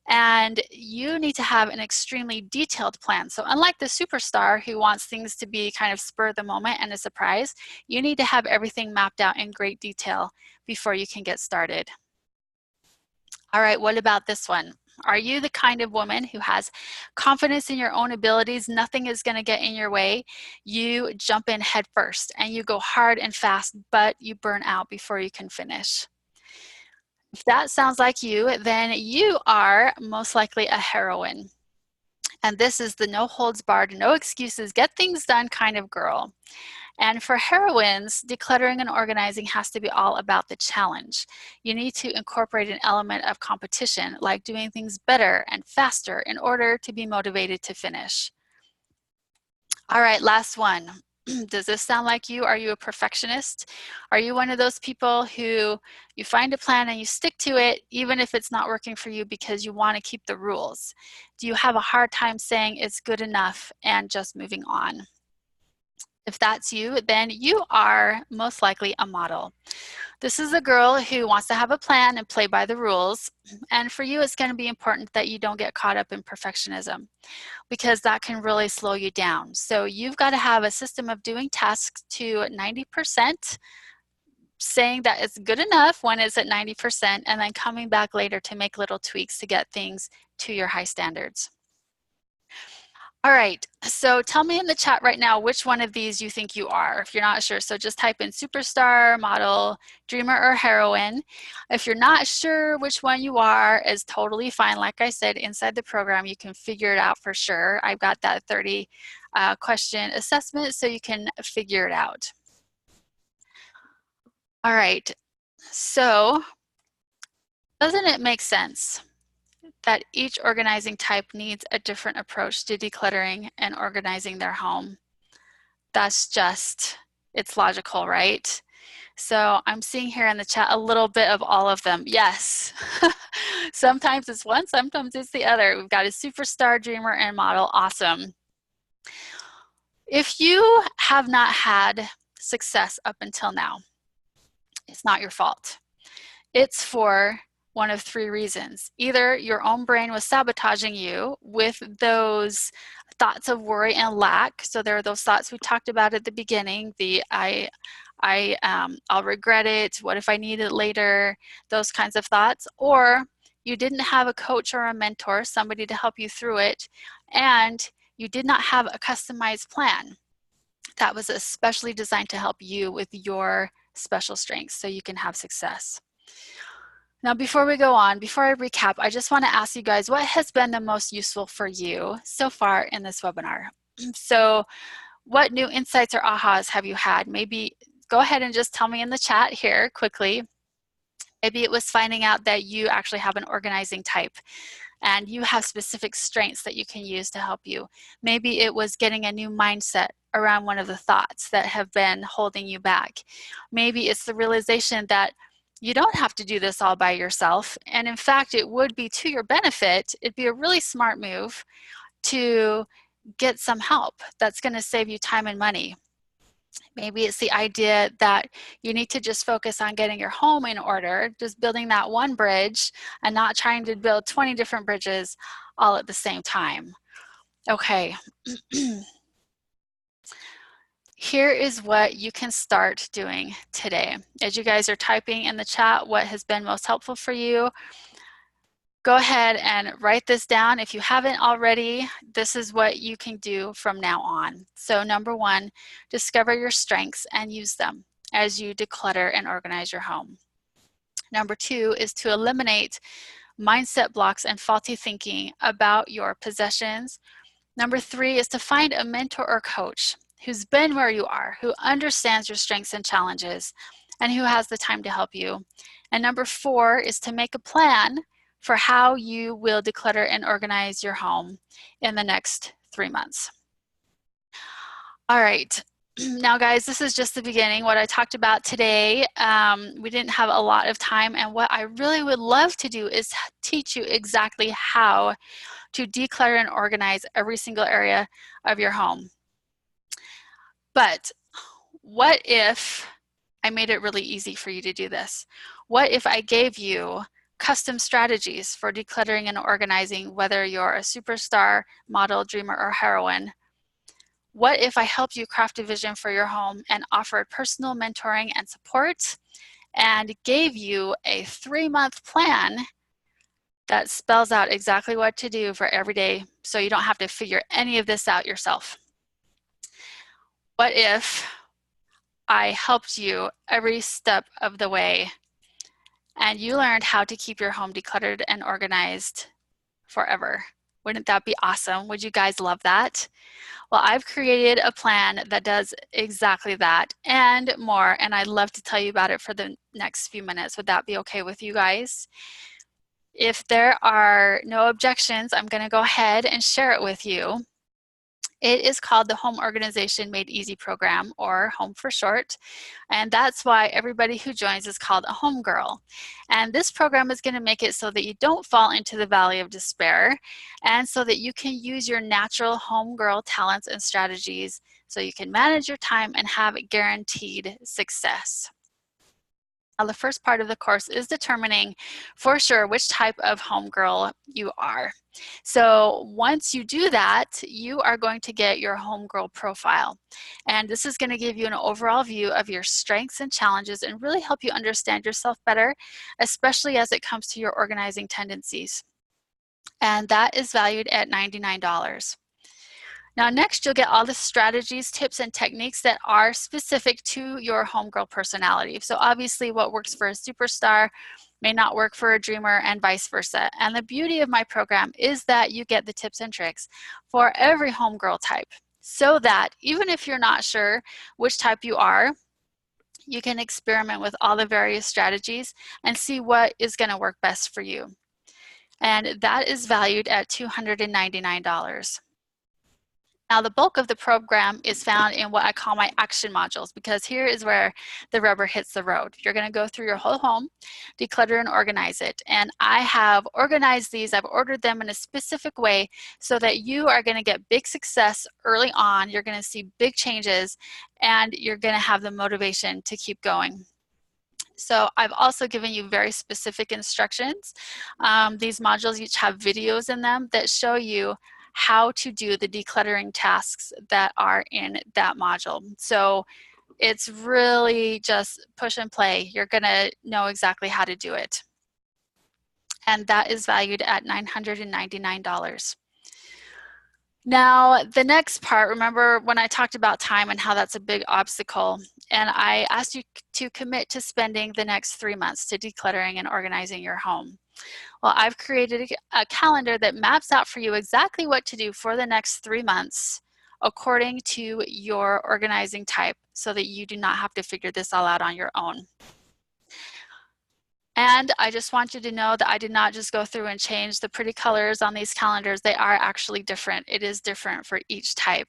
And you need to have an extremely detailed plan. So unlike the superstar who wants things to be kind of spur of the moment and a surprise, you need to have everything mapped out in great detail before you can get started. All right, what about this one? Are you the kind of woman who has confidence in your own abilities? Nothing is going to get in your way. You jump in head first and you go hard and fast, but you burn out before you can finish. If that sounds like you, then you are most likely a heroine. And this is the no holds barred, no excuses, get things done kind of girl. And for heroines, decluttering and organizing has to be all about the challenge. You need to incorporate an element of competition, like doing things better and faster in order to be motivated to finish. All right, last one. Does this sound like you? Are you a perfectionist? Are you one of those people who you find a plan and you stick to it even if it's not working for you because you want to keep the rules? Do you have a hard time saying it's good enough and just moving on? If that's you, then you are most likely a model. This is a girl who wants to have a plan and play by the rules. And for you, it's going to be important that you don't get caught up in perfectionism because that can really slow you down. So you've got to have a system of doing tasks to 90%, saying that it's good enough when it's at 90%, and then coming back later to make little tweaks to get things to your high standards. All right, so tell me in the chat right now which one of these you think you are. If you're not sure, so just type in superstar, model, dreamer, or heroine. If you're not sure which one you are, is totally fine. Like I said, inside the program, you can figure it out for sure. I've got that 30 question assessment, so you can figure it out. All right, so doesn't it make sense that each organizing type needs a different approach to decluttering and organizing their home? That's just, it's logical, right? So I'm seeing here in the chat a little bit of all of them. Yes. Sometimes it's one, sometimes it's the other. We've got a superstar, dreamer, and model. Awesome. If you have not had success up until now, it's not your fault. It's for one of three reasons. Either your own brain was sabotaging you with those thoughts of worry and lack. So there are those thoughts we talked about at the beginning, the I'll regret it, what if I need it later, those kinds of thoughts. Or you didn't have a coach or a mentor, somebody to help you through it, and you did not have a customized plan that was especially designed to help you with your special strengths so you can have success. Now, before we go on, before I recap, I just want to ask you guys, what has been the most useful for you so far in this webinar? So what new insights or ahas have you had? Maybe go ahead and just tell me in the chat here quickly. Maybe it was finding out that you actually have an organizing type and you have specific strengths that you can use to help you. Maybe it was getting a new mindset around one of the thoughts that have been holding you back. Maybe it's the realization that you don't have to do this all by yourself. And in fact, it would be to your benefit. It'd be a really smart move to get some help that's going to save you time and money. Maybe it's the idea that you need to just focus on getting your home in order, just building that one bridge and not trying to build 20 different bridges all at the same time. Okay. Here is what you can start doing today. As you guys are typing in the chat what has been most helpful for you, go ahead and write this down. If you haven't already, this is what you can do from now on. So number one, discover your strengths and use them as you declutter and organize your home. Number two is to eliminate mindset blocks and faulty thinking about your possessions. Number three is to find a mentor or coach who's been where you are, who understands your strengths and challenges, and who has the time to help you. And number four is to make a plan for how you will declutter and organize your home in the next 3 months. All right. Now, guys, this is just the beginning. What I talked about today, we didn't have a lot of time, and what I really would love to do is teach you exactly how to declutter and organize every single area of your home. But what if I made it really easy for you to do this? What if I gave you custom strategies for decluttering and organizing, whether you're a superstar, model, dreamer, or heroine? What if I helped you craft a vision for your home and offered personal mentoring and support and gave you a 3-month plan that spells out exactly what to do for every day so you don't have to figure any of this out yourself? What if I helped you every step of the way and you learned how to keep your home decluttered and organized forever? Wouldn't that be awesome? Would you guys love that? Well, I've created a plan that does exactly that and more, and I'd love to tell you about it for the next few minutes. Would that be okay with you guys? If there are no objections, I'm going to go ahead and share it with you. It is called the Home Organization Made Easy program, or HOME for short, and that's why everybody who joins is called a home girl. And this program is going to make it so that you don't fall into the valley of despair, and so that you can use your natural home girl talents and strategies so you can manage your time and have guaranteed success. Now, the first part of the course is determining for sure which type of homegirl you are. So once you do that, you are going to get your homegirl profile. And this is going to give you an overall view of your strengths and challenges and really help you understand yourself better, especially as it comes to your organizing tendencies. And that is valued at $99. Now next, you'll get all the strategies, tips, and techniques that are specific to your homegirl personality. So obviously what works for a superstar may not work for a dreamer and vice versa. And the beauty of my program is that you get the tips and tricks for every homegirl type, so that even if you're not sure which type you are, you can experiment with all the various strategies and see what is going to work best for you. And that is valued at $299. Now, the bulk of the program is found in what I call my action modules, because here is where the rubber hits the road. You're going to go through your whole home, declutter and organize it. And I have organized these, I've ordered them in a specific way so that you are going to get big success early on. You're going to see big changes and you're going to have the motivation to keep going. So I've also given you very specific instructions. These modules each have videos in them that show you how to do the decluttering tasks that are in that module. So it's really just push and play. You're gonna know exactly how to do it. And that is valued at $999. Now, the next part, remember when I talked about time and how that's a big obstacle, and I asked you to commit to spending the next 3 months to decluttering and organizing your home. Well, I've created a calendar that maps out for you exactly what to do for the next 3 months according to your organizing type so that you do not have to figure this all out on your own. And I just want you to know that I did not just go through and change the pretty colors on these calendars. They are actually different. It is different for each type.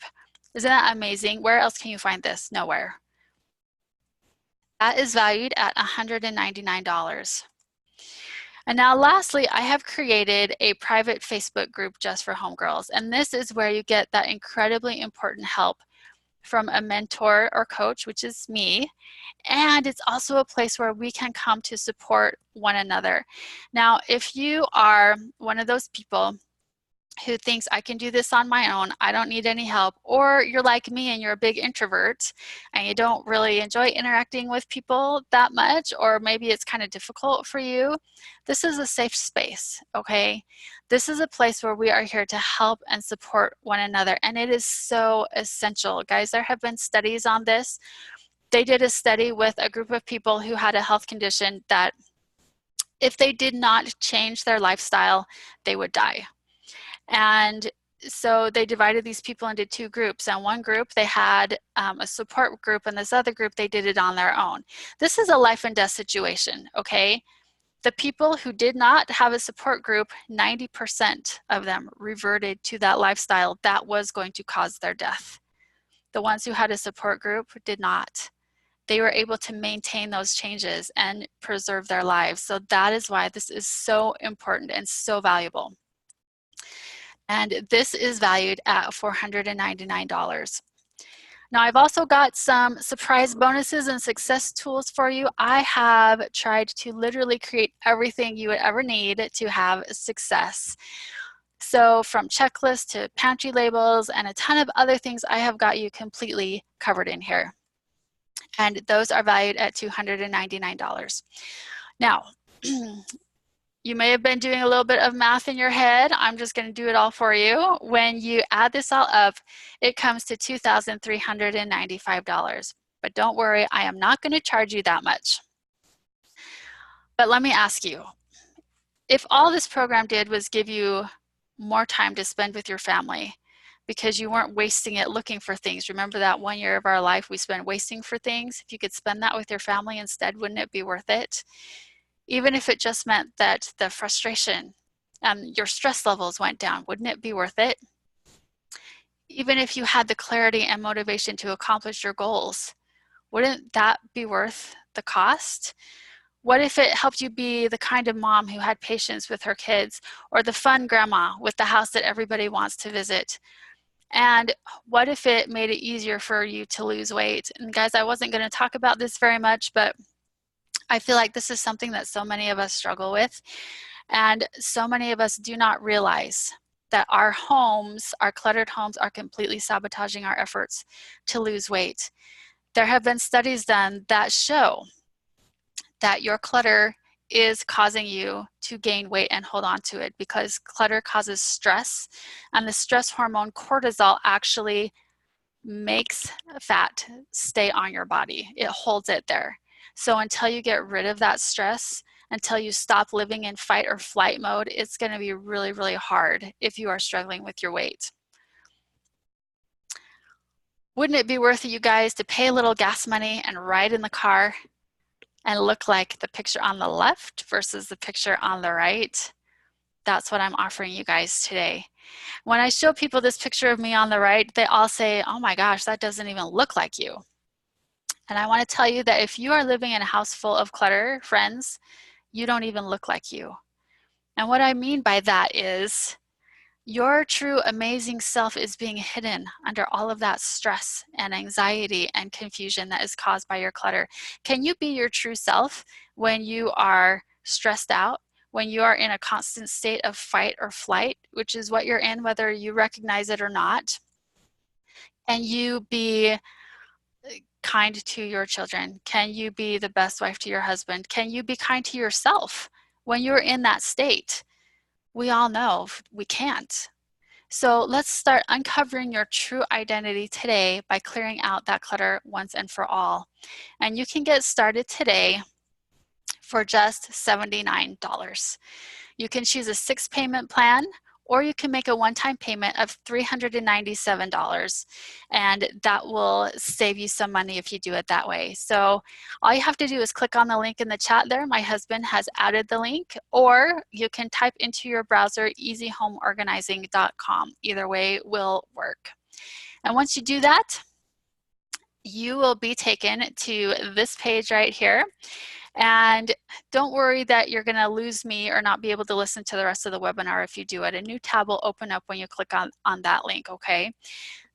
Isn't that amazing? Where else can you find this? Nowhere. That is valued at $199. And now lastly, I have created a private Facebook group just for homegirls. And this is where you get that incredibly important help from a mentor or coach, which is me. And it's also a place where we can come to support one another. Now, if you are one of those people who thinks I can do this on my own, I don't need any help, or you're like me and you're a big introvert and you don't really enjoy interacting with people that much, or maybe it's kind of difficult for you, this is a safe space, okay? This is a place where we are here to help and support one another, and it is so essential. Guys, there have been studies on this. They did a study with a group of people who had a health condition that if they did not change their lifestyle, they would die. And so they divided these people into two groups. And one group, they had a support group, and this other group, they did it on their own. This is a life and death situation, okay? The people who did not have a support group, 90% of them reverted to that lifestyle that was going to cause their death. The ones who had a support group did not. They were able to maintain those changes and preserve their lives. So that is why this is so important and so valuable. And this is valued at $499. Now, I've also got some surprise bonuses and success tools for you. I have tried to literally create everything you would ever need to have success. So from checklists to pantry labels and a ton of other things, I have got you completely covered in here. And those are valued at $299. Now, you may have been doing a little bit of math in your head. I'm just going to do it all for you. When you add this all up, it comes to $2,395. But don't worry, I am not going to charge you that much. But let me ask you, if all this program did was give you more time to spend with your family because you weren't wasting it looking for things. Remember that 1 year of our life we spent wasting for things? If you could spend that with your family instead, wouldn't it be worth it? Even if it just meant that the frustration and your stress levels went down, wouldn't it be worth it? Even if you had the clarity and motivation to accomplish your goals, wouldn't that be worth the cost? What if it helped you be the kind of mom who had patience with her kids, or the fun grandma with the house that everybody wants to visit? And what if it made it easier for you to lose weight? And guys, I wasn't going to talk about this very much, but I feel like this is something that so many of us struggle with, and so many of us do not realize that our homes, our cluttered homes, are completely sabotaging our efforts to lose weight. There have been studies done that show that your clutter is causing you to gain weight and hold on to it, because clutter causes stress, and the stress hormone cortisol actually makes fat stay on your body. It holds it there. So until you get rid of that stress, until you stop living in fight or flight mode, it's going to be really, really hard if you are struggling with your weight. Wouldn't it be worth it, you guys, to pay a little gas money and ride in the car and look like the picture on the left versus the picture on the right? That's what I'm offering you guys today. When I show people this picture of me on the right, they all say, oh my gosh, that doesn't even look like you. And I want to tell you that if you are living in a house full of clutter, friends, you don't even look like you. And what I mean by that is Your true amazing self is being hidden under all of that stress and anxiety and confusion that is caused by your clutter. Can you be your true self when you are stressed out, when you are in a constant state of fight or flight, which is what you're in whether you recognize it or not? And you be kind to your children? Can you be the best wife to your husband? Can you be kind to yourself when you're in that state? We all know we can't. So let's start uncovering your true identity today by clearing out that clutter once and for all. And you can get started today for just $79. You can choose a 6-payment plan, or you can make a one-time payment of $397, and that will save you some money if you do it that way. So all you have to do is click on the link in the chat there. My husband has added the link, or you can type into your browser easyhomeorganizing.com. Either way will work. And once you do that, you will be taken to this page right here. And don't worry that you're going to lose me or not be able to listen to the rest of the webinar if you do it. A new tab will open up when you click on that link, okay?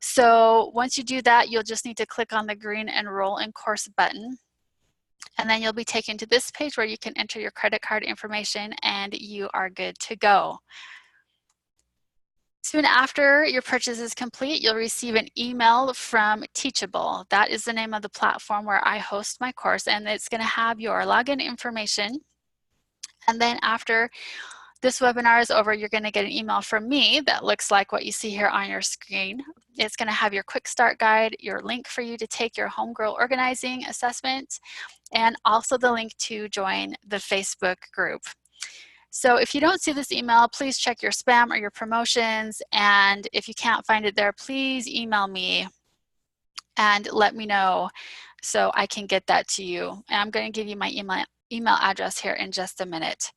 So once you do that, you'll just need to click on the green Enroll in Course button. And then you'll be taken to this page where you can enter your credit card information and you are good to go. Soon after your purchase is complete, you'll receive an email from Teachable. That is the name of the platform where I host my course, and it's going to have your login information. And then after this webinar is over, you're going to get an email from me that looks like what you see here on your screen. It's going to have your quick start guide, your link for you to take your homegirl organizing assessment, and also the link to join the Facebook group. So if you don't see this email, please check your spam or your promotions. And if you can't find it there, please email me and let me know so I can get that to you. And I'm going to give you my email address here in just a minute.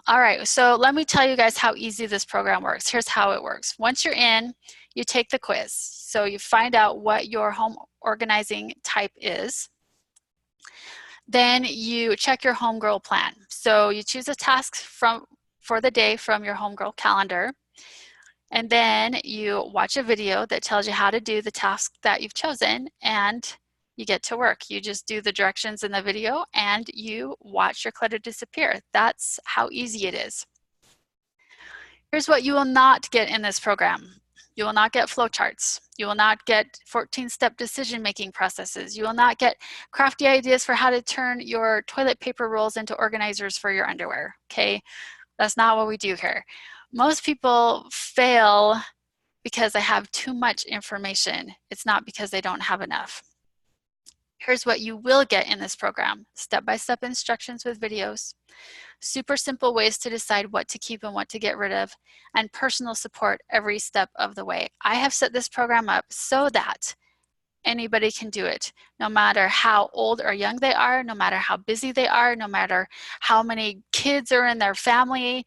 All right, so let me tell you guys how easy this program works. Here's how it works. Once you're in, you take the quiz. So you find out what your home organizing type is. Then you check your homegirl plan. So you choose a task for the day from your homegirl calendar. And then you watch a video that tells you how to do the task that you've chosen, and you get to work. You just do the directions in the video and you watch your clutter disappear. That's how easy it is. Here's what you will not get in this program. You will not get flowcharts. You will not get 14-step decision-making processes. You will not get crafty ideas for how to turn your toilet paper rolls into organizers for your underwear, okay? That's not what we do here. Most people fail because they have too much information. It's not because they don't have enough. Here's what you will get in this program: step-by-step instructions with videos, super simple ways to decide what to keep and what to get rid of, and personal support every step of the way. I have set this program up so that anybody can do it, no matter how old or young they are, no matter how busy they are, no matter how many kids are in their family.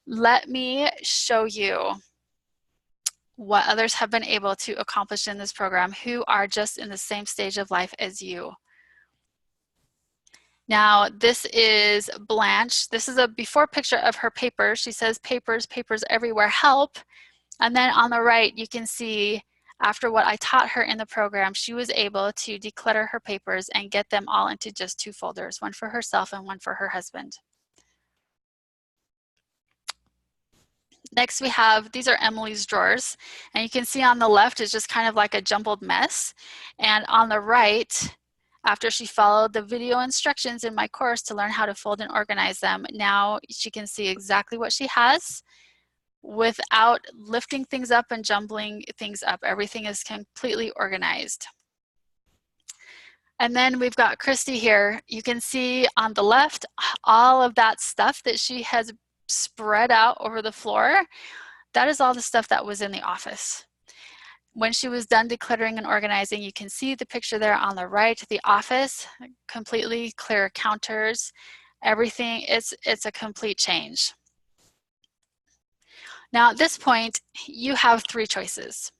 Let me show you what others have been able to accomplish in this program who are just in the same stage of life as you. Now, this is Blanche. This is a before picture of her papers. She says, papers, papers everywhere, help. And then on the right, you can see after what I taught her in the program, she was able to declutter her papers and get them all into just 2 folders, one for herself and one for her husband. Next we have, these are Emily's drawers, and you can see on the left is just kind of like a jumbled mess. And on the right, after she followed the video instructions in my course to learn how to fold and organize them, now she can see exactly what she has without lifting things up and jumbling things up. Everything is completely organized. And then we've got Christy here. You can see on the left all of that stuff that she has spread out over the floor. That is all the stuff that was in the office. When she was done decluttering and organizing, you can see the picture there on the right, the office, completely clear counters, everything, it's a complete change. Now at this point, you have 3 choices.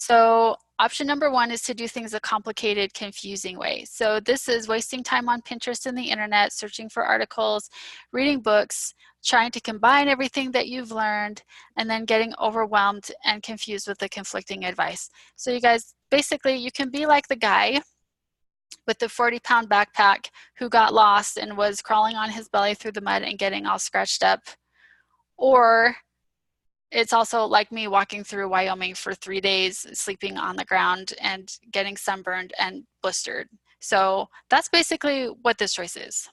So option number one is to do things a complicated, confusing way. So this is wasting time on Pinterest and the internet, searching for articles, reading books, trying to combine everything that you've learned, and then getting overwhelmed and confused with the conflicting advice. So you guys, basically, you can be like the guy with the 40-pound backpack who got lost and was crawling on his belly through the mud and getting all scratched up. Or it's also like me walking through Wyoming for 3 days, sleeping on the ground and getting sunburned and blistered. So that's basically what this choice is.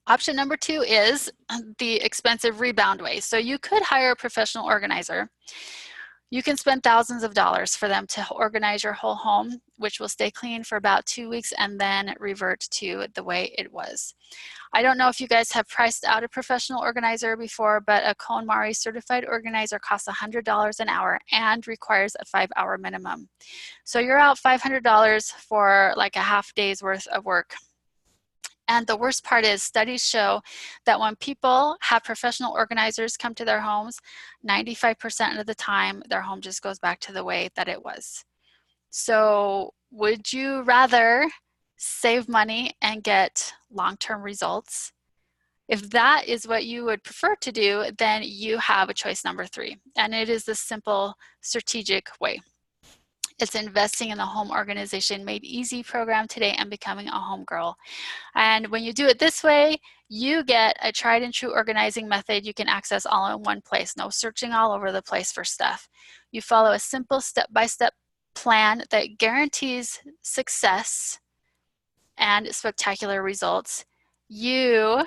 Option number two is the expensive rebound way. So you could hire a professional organizer. You can spend thousands of dollars for them to organize your whole home, which will stay clean for about 2 weeks and then revert to the way it was. I don't know if you guys have priced out a professional organizer before, but a KonMari certified organizer costs $100 an hour and requires a 5-hour minimum. So you're out $500 for like a half day's worth of work. And the worst part is studies show that when people have professional organizers come to their homes, 95% of the time, their home just goes back to the way that it was. So would you rather save money and get long-term results? If that is what you would prefer to do, then you have a choice number three, and it is the simple strategic way. It's investing in the Home Organization Made Easy program today and becoming a home girl. And when you do it this way, you get a tried and true organizing method you can access all in one place. No searching all over the place for stuff. You follow a simple step-by-step plan that guarantees success and spectacular results. You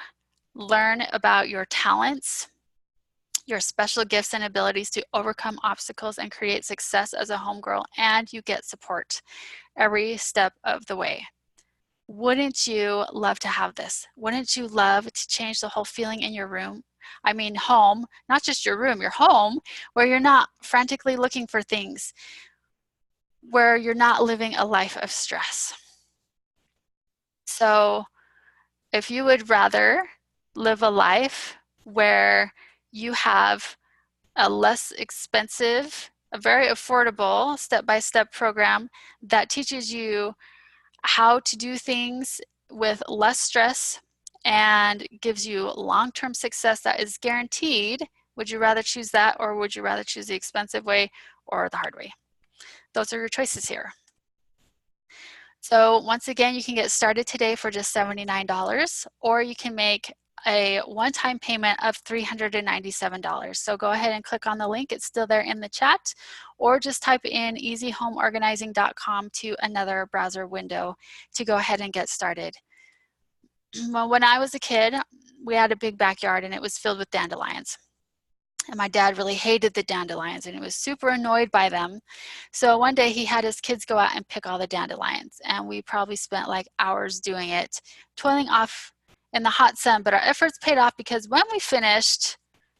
learn about your talents, your special gifts and abilities to overcome obstacles and create success as a homegirl, and you get support every step of the way. Wouldn't you love to have this? Wouldn't you love to change the whole feeling in your room? I mean, home, not just your room, your home, where you're not frantically looking for things, where you're not living a life of stress. So if you would rather live a life where you have a less expensive, a very affordable step-by-step program that teaches you how to do things with less stress and gives you long-term success that is guaranteed, would you rather choose that, or would you rather choose the expensive way or the hard way? Those are your choices here. So once again, you can get started today for just $79, or you can make a one-time payment of $397. So go ahead and click on the link. It's still there in the chat, or just type in easyhomeorganizing.com to another browser window to go ahead and get started. Well, when I was a kid, we had a big backyard and it was filled with dandelions. And my dad really hated the dandelions and he was super annoyed by them. So one day he had his kids go out and pick all the dandelions. And we probably spent like hours doing it, toiling off in the hot sun. But our efforts paid off, because when we finished,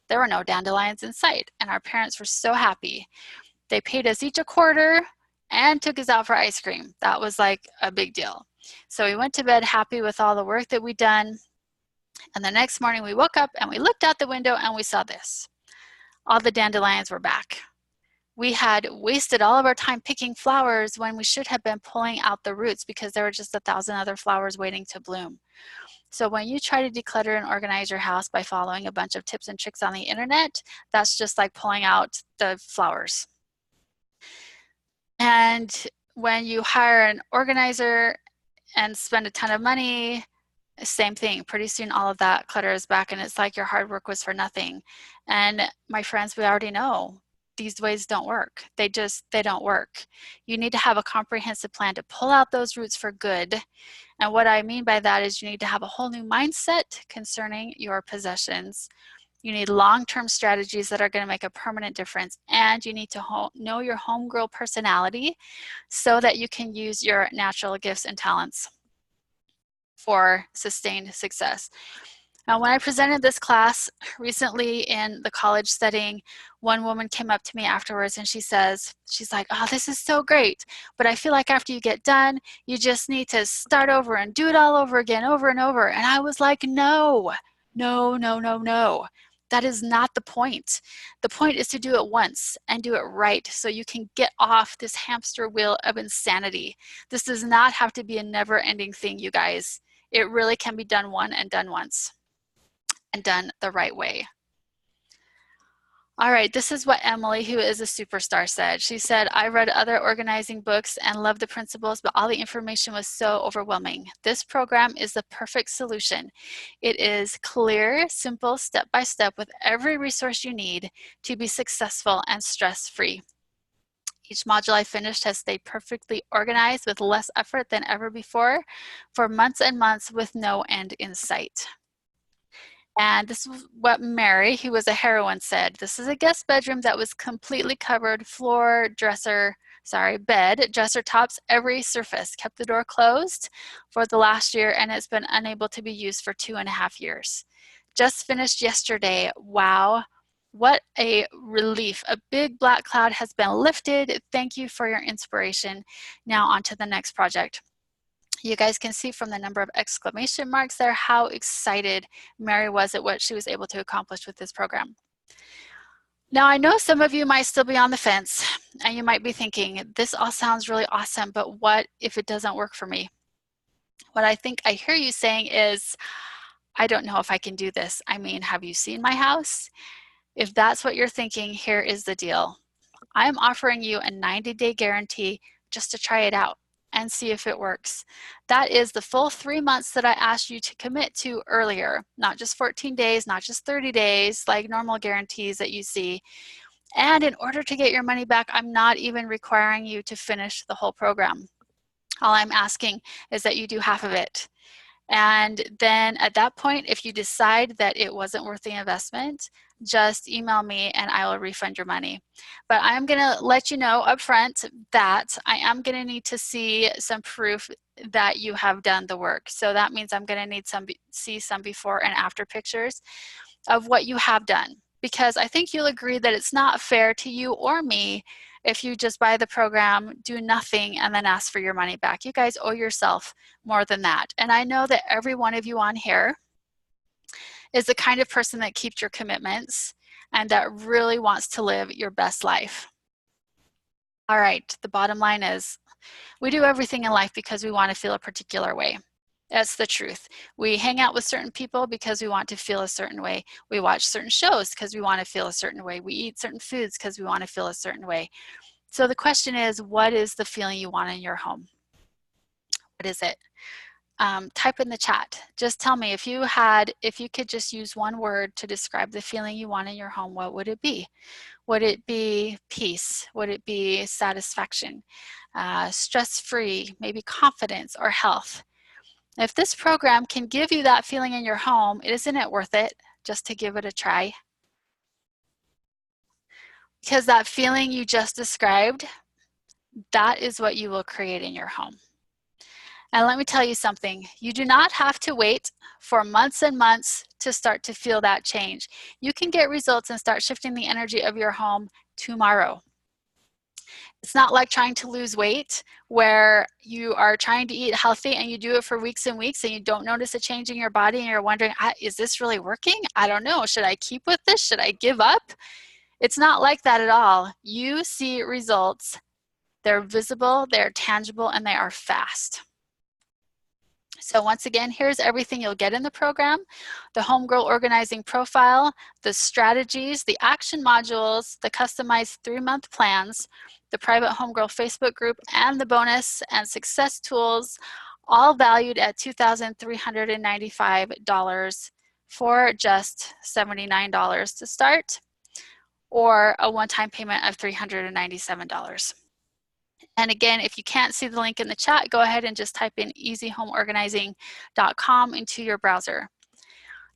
there were no dandelions in sight. And our parents were so happy. They paid us each a quarter and took us out for ice cream. That was like a big deal. So we went to bed happy with all the work that we'd done. And the next morning we woke up and we looked out the window and we saw this. All the dandelions were back. We had wasted all of our time picking flowers when we should have been pulling out the roots, because there were just 1,000 other flowers waiting to bloom. So when you try to declutter and organize your house by following a bunch of tips and tricks on the internet, that's just like pulling out the flowers. And when you hire an organizer and spend a ton of money, same thing. Pretty soon all of that clutter is back and it's like your hard work was for nothing. And my friends, we already know these ways don't work. They don't work. You need to have a comprehensive plan to pull out those roots for good. And what I mean by that is you need to have a whole new mindset concerning your possessions. You need long-term strategies that are going to make a permanent difference. And you need to know your homegirl personality so that you can use your natural gifts and talents for sustained success. Now, when I presented this class recently in the college setting, one woman came up to me afterwards and she's like, oh, this is so great. But I feel like after you get done, you just need to start over and do it all over again, over and over. And I was like, no, no, no, no, no. That is not the point. The point is to do it once and do it right so you can get off this hamster wheel of insanity. This does not have to be a never-ending thing, you guys. It really can be done once and done the right way. All right, this is what Emily, who is a superstar, said. She said, I read other organizing books and loved the principles, but all the information was so overwhelming. This program is the perfect solution. It is clear, simple, step by step with every resource you need to be successful and stress-free. Each module I finished has stayed perfectly organized with less effort than ever before for months and months with no end in sight. And this is what Mary, who was a heroine, said. This is a guest bedroom that was completely covered, floor, bed, dresser tops, every surface. Kept the door closed for the last year, and it's been unable to be used for 2.5 years. Just finished yesterday. Wow, what a relief. A big black cloud has been lifted. Thank you for your inspiration. Now on to the next project. You guys can see from the number of exclamation marks there how excited Mary was at what she was able to accomplish with this program. Now, I know some of you might still be on the fence and you might be thinking, this all sounds really awesome, but what if it doesn't work for me? What I think I hear you saying is, I don't know if I can do this. I mean, have you seen my house? If that's what you're thinking, here is the deal. I am offering you a 90-day guarantee just to try it out and see if it works. That is the full 3 months that I asked you to commit to earlier, not just 14 days, not just 30 days, like normal guarantees that you see. And in order to get your money back, I'm not even requiring you to finish the whole program. All I'm asking is that you do half of it. And then at that point, if you decide that it wasn't worth the investment, just email me and I will refund your money. But I'm gonna let you know up front that I am gonna need to see some proof that you have done the work. So that means I'm gonna need see some before and after pictures of what you have done. Because I think you'll agree that it's not fair to you or me if you just buy the program, do nothing, and then ask for your money back. You guys owe yourself more than that. And I know that every one of you on here is the kind of person that keeps your commitments and that really wants to live your best life. All right, the bottom line is we do everything in life because we want to feel a particular way. That's the truth. We hang out with certain people because we want to feel a certain way. We watch certain shows because we want to feel a certain way. We eat certain foods because we want to feel a certain way. So the question is, what is the feeling you want in your home? What is it? Type in the chat. Just tell me if you could just use one word to describe the feeling you want in your home, what would it be? Would it be peace? Would it be satisfaction? Stress-free, maybe confidence or health? If this program can give you that feeling in your home, isn't it worth it just to give it a try? Because that feeling you just described, that is what you will create in your home. And let me tell you something, you do not have to wait for months and months to start to feel that change. You can get results and start shifting the energy of your home tomorrow. It's not like trying to lose weight where you are trying to eat healthy and you do it for weeks and weeks and you don't notice a change in your body and you're wondering, is this really working? I don't know. Should I keep with this? Should I give up? It's not like that at all. You see results. They're visible, they're tangible, and they are fast. So once again, here's everything you'll get in the program: the Homegirl Organizing Profile, the strategies, the action modules, the customized 3-month plans, the private Homegirl Facebook group, and the bonus and success tools, all valued at $2,395 for just $79 to start, or a one-time payment of $397. And again, if you can't see the link in the chat, go ahead and just type in easyhomeorganizing.com into your browser.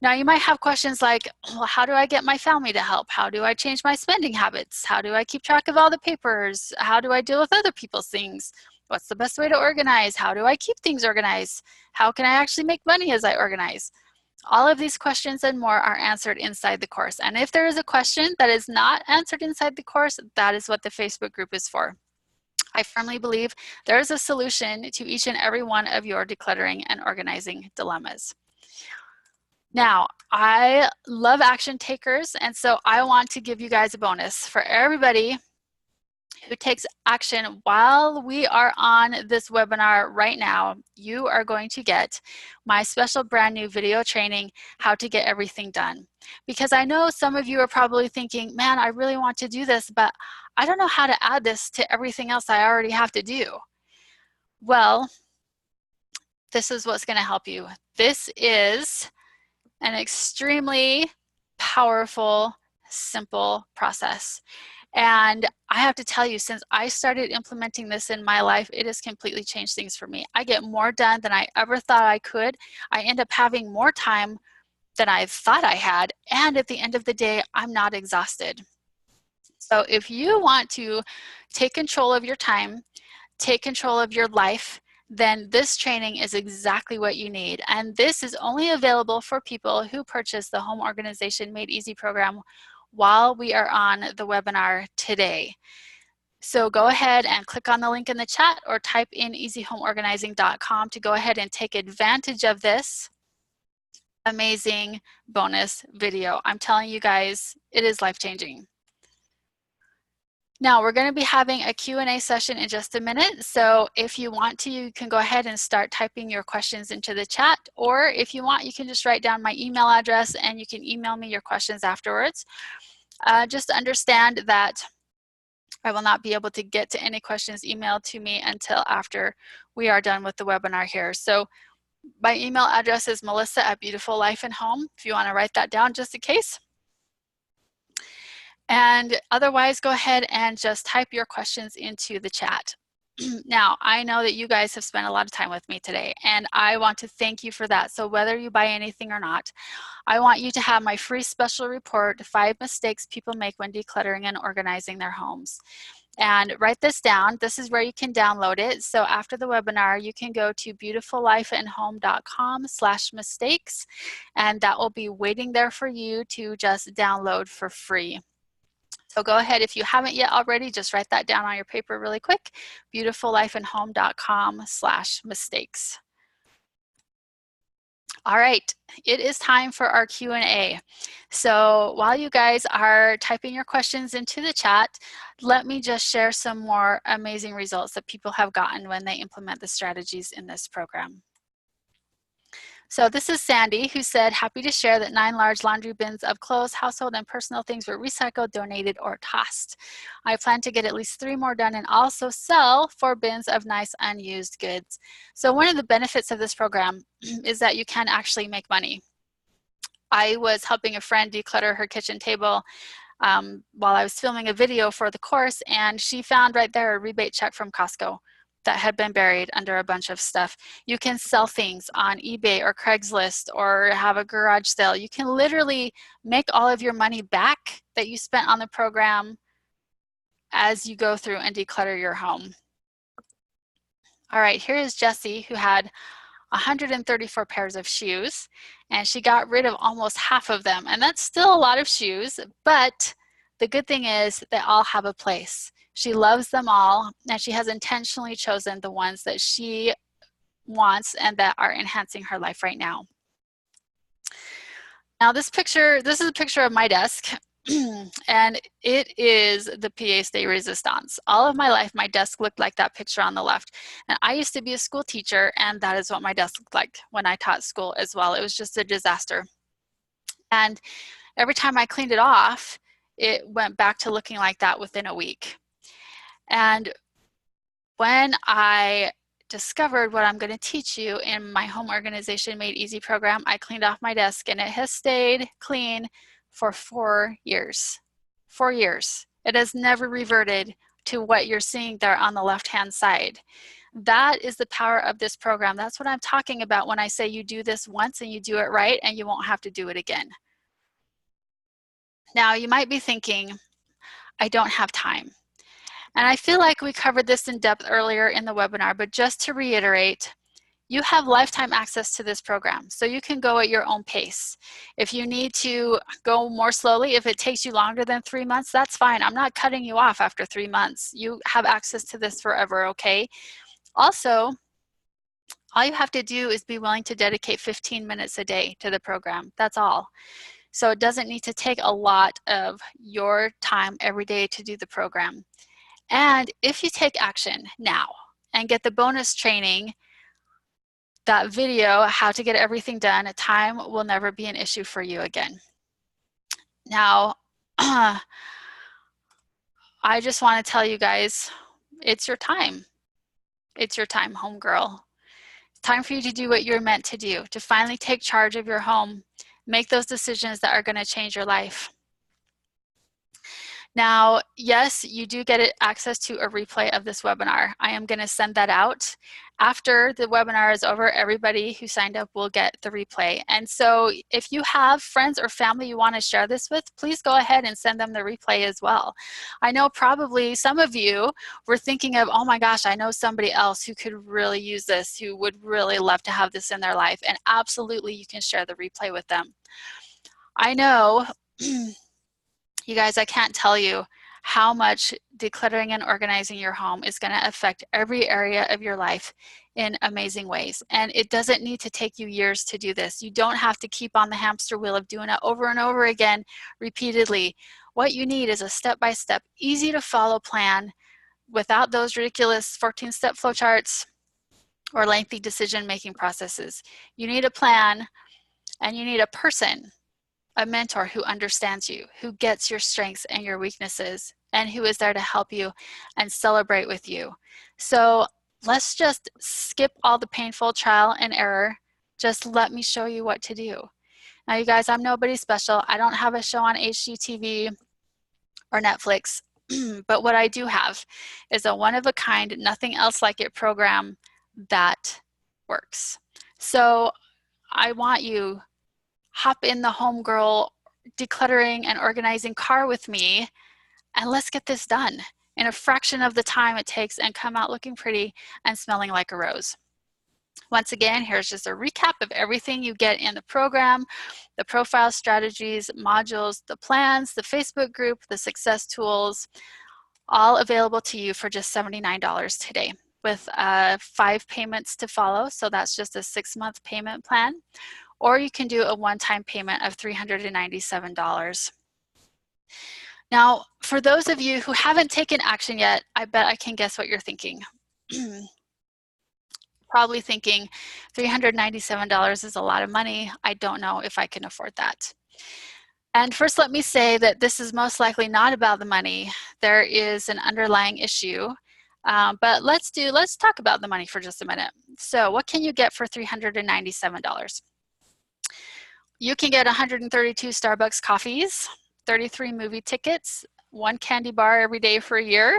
Now you might have questions like, well, how do I get my family to help? How do I change my spending habits? How do I keep track of all the papers? How do I deal with other people's things? What's the best way to organize? How do I keep things organized? How can I actually make money as I organize? All of these questions and more are answered inside the course. And if there is a question that is not answered inside the course, that is what the Facebook group is for. I firmly believe there is a solution to each and every one of your decluttering and organizing dilemmas. Now, I love action takers, and so I want to give you guys a bonus for everybody who takes action while we are on this webinar right now. You are going to get my special brand new video training, How to Get Everything Done. Because I know some of you are probably thinking, man, I really want to do this, but I don't know how to add this to everything else I already have to do. Well, this is what's going to help you. This is an extremely powerful, simple process. And I have to tell you, since I started implementing this in my life, it has completely changed things for me. I get more done than I ever thought I could. I end up having more time than I thought I had. And at the end of the day, I'm not exhausted. So if you want to take control of your time, take control of your life, then this training is exactly what you need. And this is only available for people who purchase the Home Organization Made Easy program while we are on the webinar today. So go ahead and click on the link in the chat or type in easyhomeorganizing.com to go ahead and take advantage of this amazing bonus video. I'm telling you guys, it is life-changing. Now we're going to be having a Q&A session in just a minute, so if you want to, you can go ahead and start typing your questions into the chat, or if you want, you can just write down my email address and you can email me your questions afterwards. Just understand that I will not be able to get to any questions emailed to me until after we are done with the webinar here. So my email address is melissa@beautifullifeandhome, if you want to write that down just in case. And otherwise, go ahead and just type your questions into the chat. Now, I know that you guys have spent a lot of time with me today, and I want to thank you for that. So whether you buy anything or not, I want you to have my free special report, 5 mistakes people make when decluttering and organizing their homes. And write this down. This is where you can download it. So after the webinar, you can go to beautifullifeandhome.com/mistakes, and that will be waiting there for you to just download for free. So go ahead, if you haven't yet already, just write that down on your paper really quick, beautifullifeandhome.com/mistakes. All right, it is time for our Q&A. So while you guys are typing your questions into the chat, let me just share some more amazing results that people have gotten when they implement the strategies in this program. So this is Sandy, who said, happy to share that 9 large laundry bins of clothes, household, and personal things were recycled, donated, or tossed. I plan to get at least 3 more done and also sell 4 bins of nice unused goods. So one of the benefits of this program is that you can actually make money. I was helping a friend declutter her kitchen table while I was filming a video for the course, and she found right there a rebate check from Costco that had been buried under a bunch of stuff. You can sell things on eBay or Craigslist or have a garage sale. You can literally make all of your money back that you spent on the program as you go through and declutter your home. All right, here is Jessie, who had 134 pairs of shoes, and she got rid of almost half of them. And that's still a lot of shoes, but the good thing is they all have a place. She loves them all, and she has intentionally chosen the ones that she wants and that are enhancing her life right now. Now this is a picture of my desk, and it is the pièce de résistance. All of my life, my desk looked like that picture on the left. And I used to be a school teacher, and that is what my desk looked like when I taught school as well. It was just a disaster. And every time I cleaned it off, it went back to looking like that within a week. And when I discovered what I'm going to teach you in my Home Organization Made Easy program, I cleaned off my desk, and it has stayed clean for 4 years. 4 years. It has never reverted to what you're seeing there on the left-hand side. That is the power of this program. That's what I'm talking about when I say you do this once and you do it right, and you won't have to do it again. Now, you might be thinking, I don't have time. And I feel like we covered this in depth earlier in the webinar, but just to reiterate, you have lifetime access to this program, so you can go at your own pace. If you need to go more slowly, if it takes you longer than 3 months, that's fine. I'm not cutting you off after 3 months. You have access to this forever, okay? Also, All you have to do is be willing to dedicate 15 minutes a day to the program. That's all. So it doesn't need to take a lot of your time every day to do the program. And if you take action now and get the bonus training, that video, how to get everything done, time will never be an issue for you again. Now, I just want to tell you guys, it's your time. It's your time, homegirl. It's time for you to do what you're meant to do, to finally take charge of your home, make those decisions that are going to change your life. Now, yes, you do get access to a replay of this webinar. I am going to send that out. After the webinar is over, everybody who signed up will get the replay. And so if you have friends or family you want to share this with, please go ahead and send them the replay as well. I know probably some of you were thinking of, oh my gosh, I know somebody else who could really use this, who would really love to have this in their life. And absolutely, you can share the replay with them. I know you guys, I can't tell you how much decluttering and organizing your home is going to affect every area of your life in amazing ways. And it doesn't need to take you years to do this. You don't have to keep on the hamster wheel of doing it over and over again repeatedly. What you need is a step-by-step, easy to follow plan without those ridiculous 14-step flowcharts or lengthy decision-making processes. You need a plan, and you need a person, a mentor who understands you, who gets your strengths and your weaknesses, and who is there to help you and celebrate with you. So let's just skip all the painful trial and error. Just let me show you what to do. Now, you guys, I'm nobody special. I don't have a show on HGTV or Netflix, but what I do have is a one-of-a-kind, nothing else like it program that works. So I want you hop in the homegirl decluttering and organizing car with me, and let's get this done in a fraction of the time it takes and come out looking pretty and smelling like a rose. Once again, here's just a recap of everything you get in the program: the profile strategies, modules, the plans, the Facebook group, the success tools, all available to you for just $79 today, with 5 payments to follow. So that's just a 6-month payment plan. Or you can do a one-time payment of $397. Now, for those of you who haven't taken action yet, I bet I can guess what you're thinking. Probably thinking $397 is a lot of money. I don't know if I can afford that. And first, let me say that this is most likely not about the money. There is an underlying issue. But let's talk about the money for just a minute. So what can you get for $397? You can get 132 Starbucks coffees, 33 movie tickets, 1 candy bar every day for a year,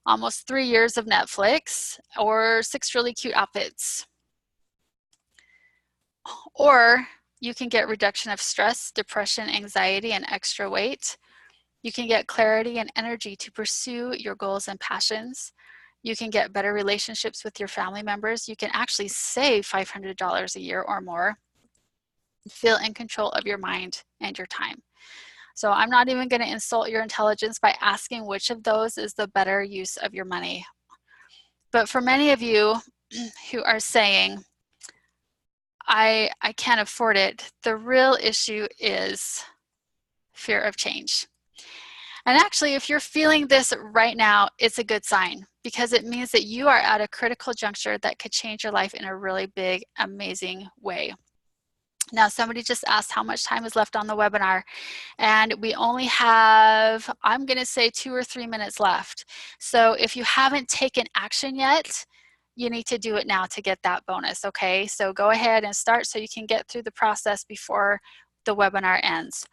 almost 3 years of Netflix, or 6 really cute outfits. Or you can get reduction of stress, depression, anxiety, and extra weight. You can get clarity and energy to pursue your goals and passions. You can get better relationships with your family members. You can actually save $500 a year or more. Feel in control of your mind and your time. So I'm not even going to insult your intelligence by asking which of those is the better use of your money. But for many of you who are saying, I can't afford it, the real issue is fear of change. And actually, if you're feeling this right now, it's a good sign, because it means that you are at a critical juncture that could change your life in a really big, amazing way. Now, somebody just asked how much time is left on the webinar, and we only have, I'm going to say, 2 or 3 minutes left. So if you haven't taken action yet, you need to do it now to get that bonus, okay? So go ahead and start so you can get through the process before the webinar ends.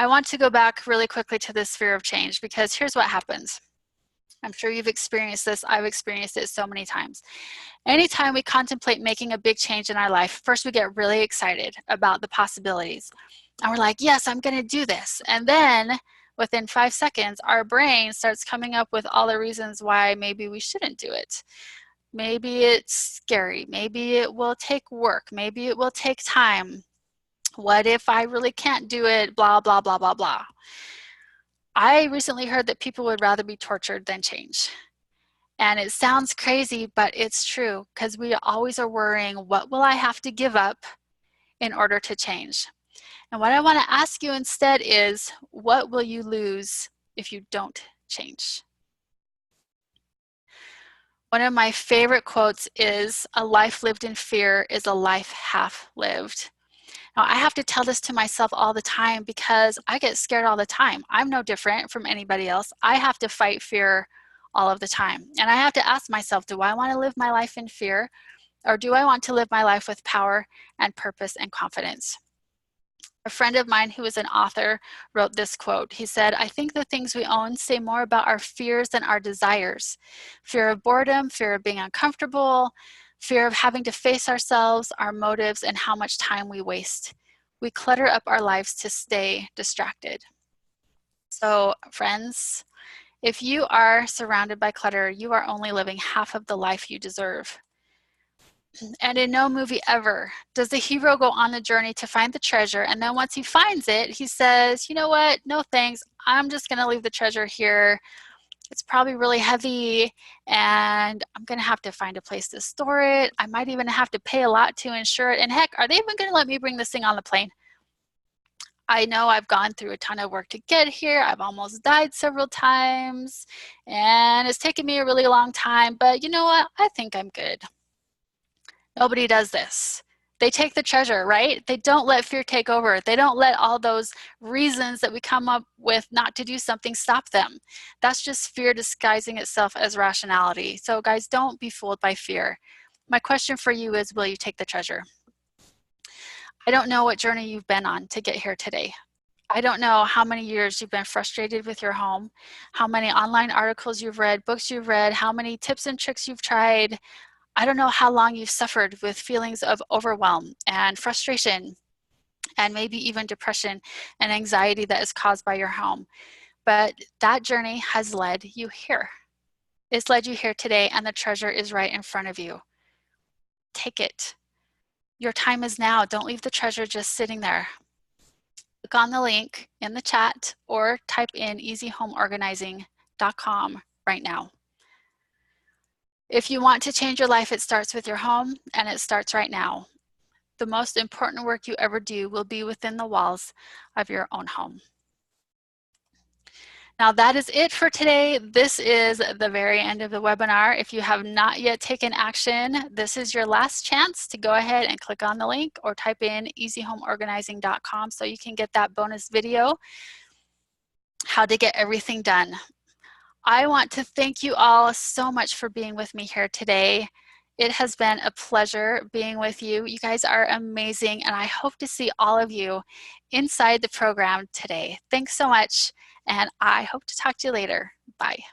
I want to go back really quickly to this fear of change, because here's what happens. I'm sure you've experienced this. I've experienced it so many times. Anytime we contemplate making a big change in our life, first we get really excited about the possibilities. And we're like, yes, I'm going to do this. And then within 5 seconds, our brain starts coming up with all the reasons why maybe we shouldn't do it. Maybe it's scary. Maybe it will take work. Maybe it will take time. What if I really can't do it? Blah, blah, blah, blah, blah. I recently heard that people would rather be tortured than change. And it sounds crazy, but it's true, because we always are worrying, what will I have to give up in order to change? And what I want to ask you instead is, what will you lose if you don't change? One of my favorite quotes is, "A life lived in fear is a life half lived." Now, I have to tell this to myself all the time because I get scared all the time. I'm no different from anybody else. I have to fight fear all of the time. And I have to ask myself, do I want to live my life in fear, or do I want to live my life with power and purpose and confidence? A friend of mine who is an author wrote this quote. He said, "I think the things we own say more about our fears than our desires. Fear of boredom, fear of being uncomfortable, fear of having to face ourselves, our motives, and how much time we waste. We clutter up our lives to stay distracted." So, friends, if you are surrounded by clutter, you are only living half of the life you deserve. And in no movie ever does the hero go on the journey to find the treasure, and then once he finds it, he says, "You know what? No thanks. I'm just going to leave the treasure here. It's probably really heavy, and I'm going to have to find a place to store it. I might even have to pay a lot to insure it. And heck, are they even going to let me bring this thing on the plane? I know I've gone through a ton of work to get here. I've almost died several times, and it's taken me a really long time, but you know what? I think I'm good." Nobody does this. They take the treasure, right? They don't let fear take over. They don't let all those reasons that we come up with not to do something stop them. That's just fear disguising itself as rationality. So guys, don't be fooled by fear. My question for you is, will you take the treasure? I don't know what journey you've been on to get here today. I don't know how many years you've been frustrated with your home, how many online articles you've read, books you've read, how many tips and tricks you've tried. I don't know how long you've suffered with feelings of overwhelm and frustration, and maybe even depression and anxiety that is caused by your home. But that journey has led you here. It's led you here today, and the treasure is right in front of you. Take it. Your time is now. Don't leave the treasure just sitting there. Click on the link in the chat or type in easyhomeorganizing.com right now. If you want to change your life, it starts with your home, and it starts right now. The most important work you ever do will be within the walls of your own home. Now that is it for today. This is the very end of the webinar. If you have not yet taken action, this is your last chance to go ahead and click on the link or type in easyhomeorganizing.com so you can get that bonus video, how to get everything done. I want to thank you all so much for being with me here today. It has been a pleasure being with you. You guys are amazing, and I hope to see all of you inside the program today. Thanks so much, and I hope to talk to you later. Bye.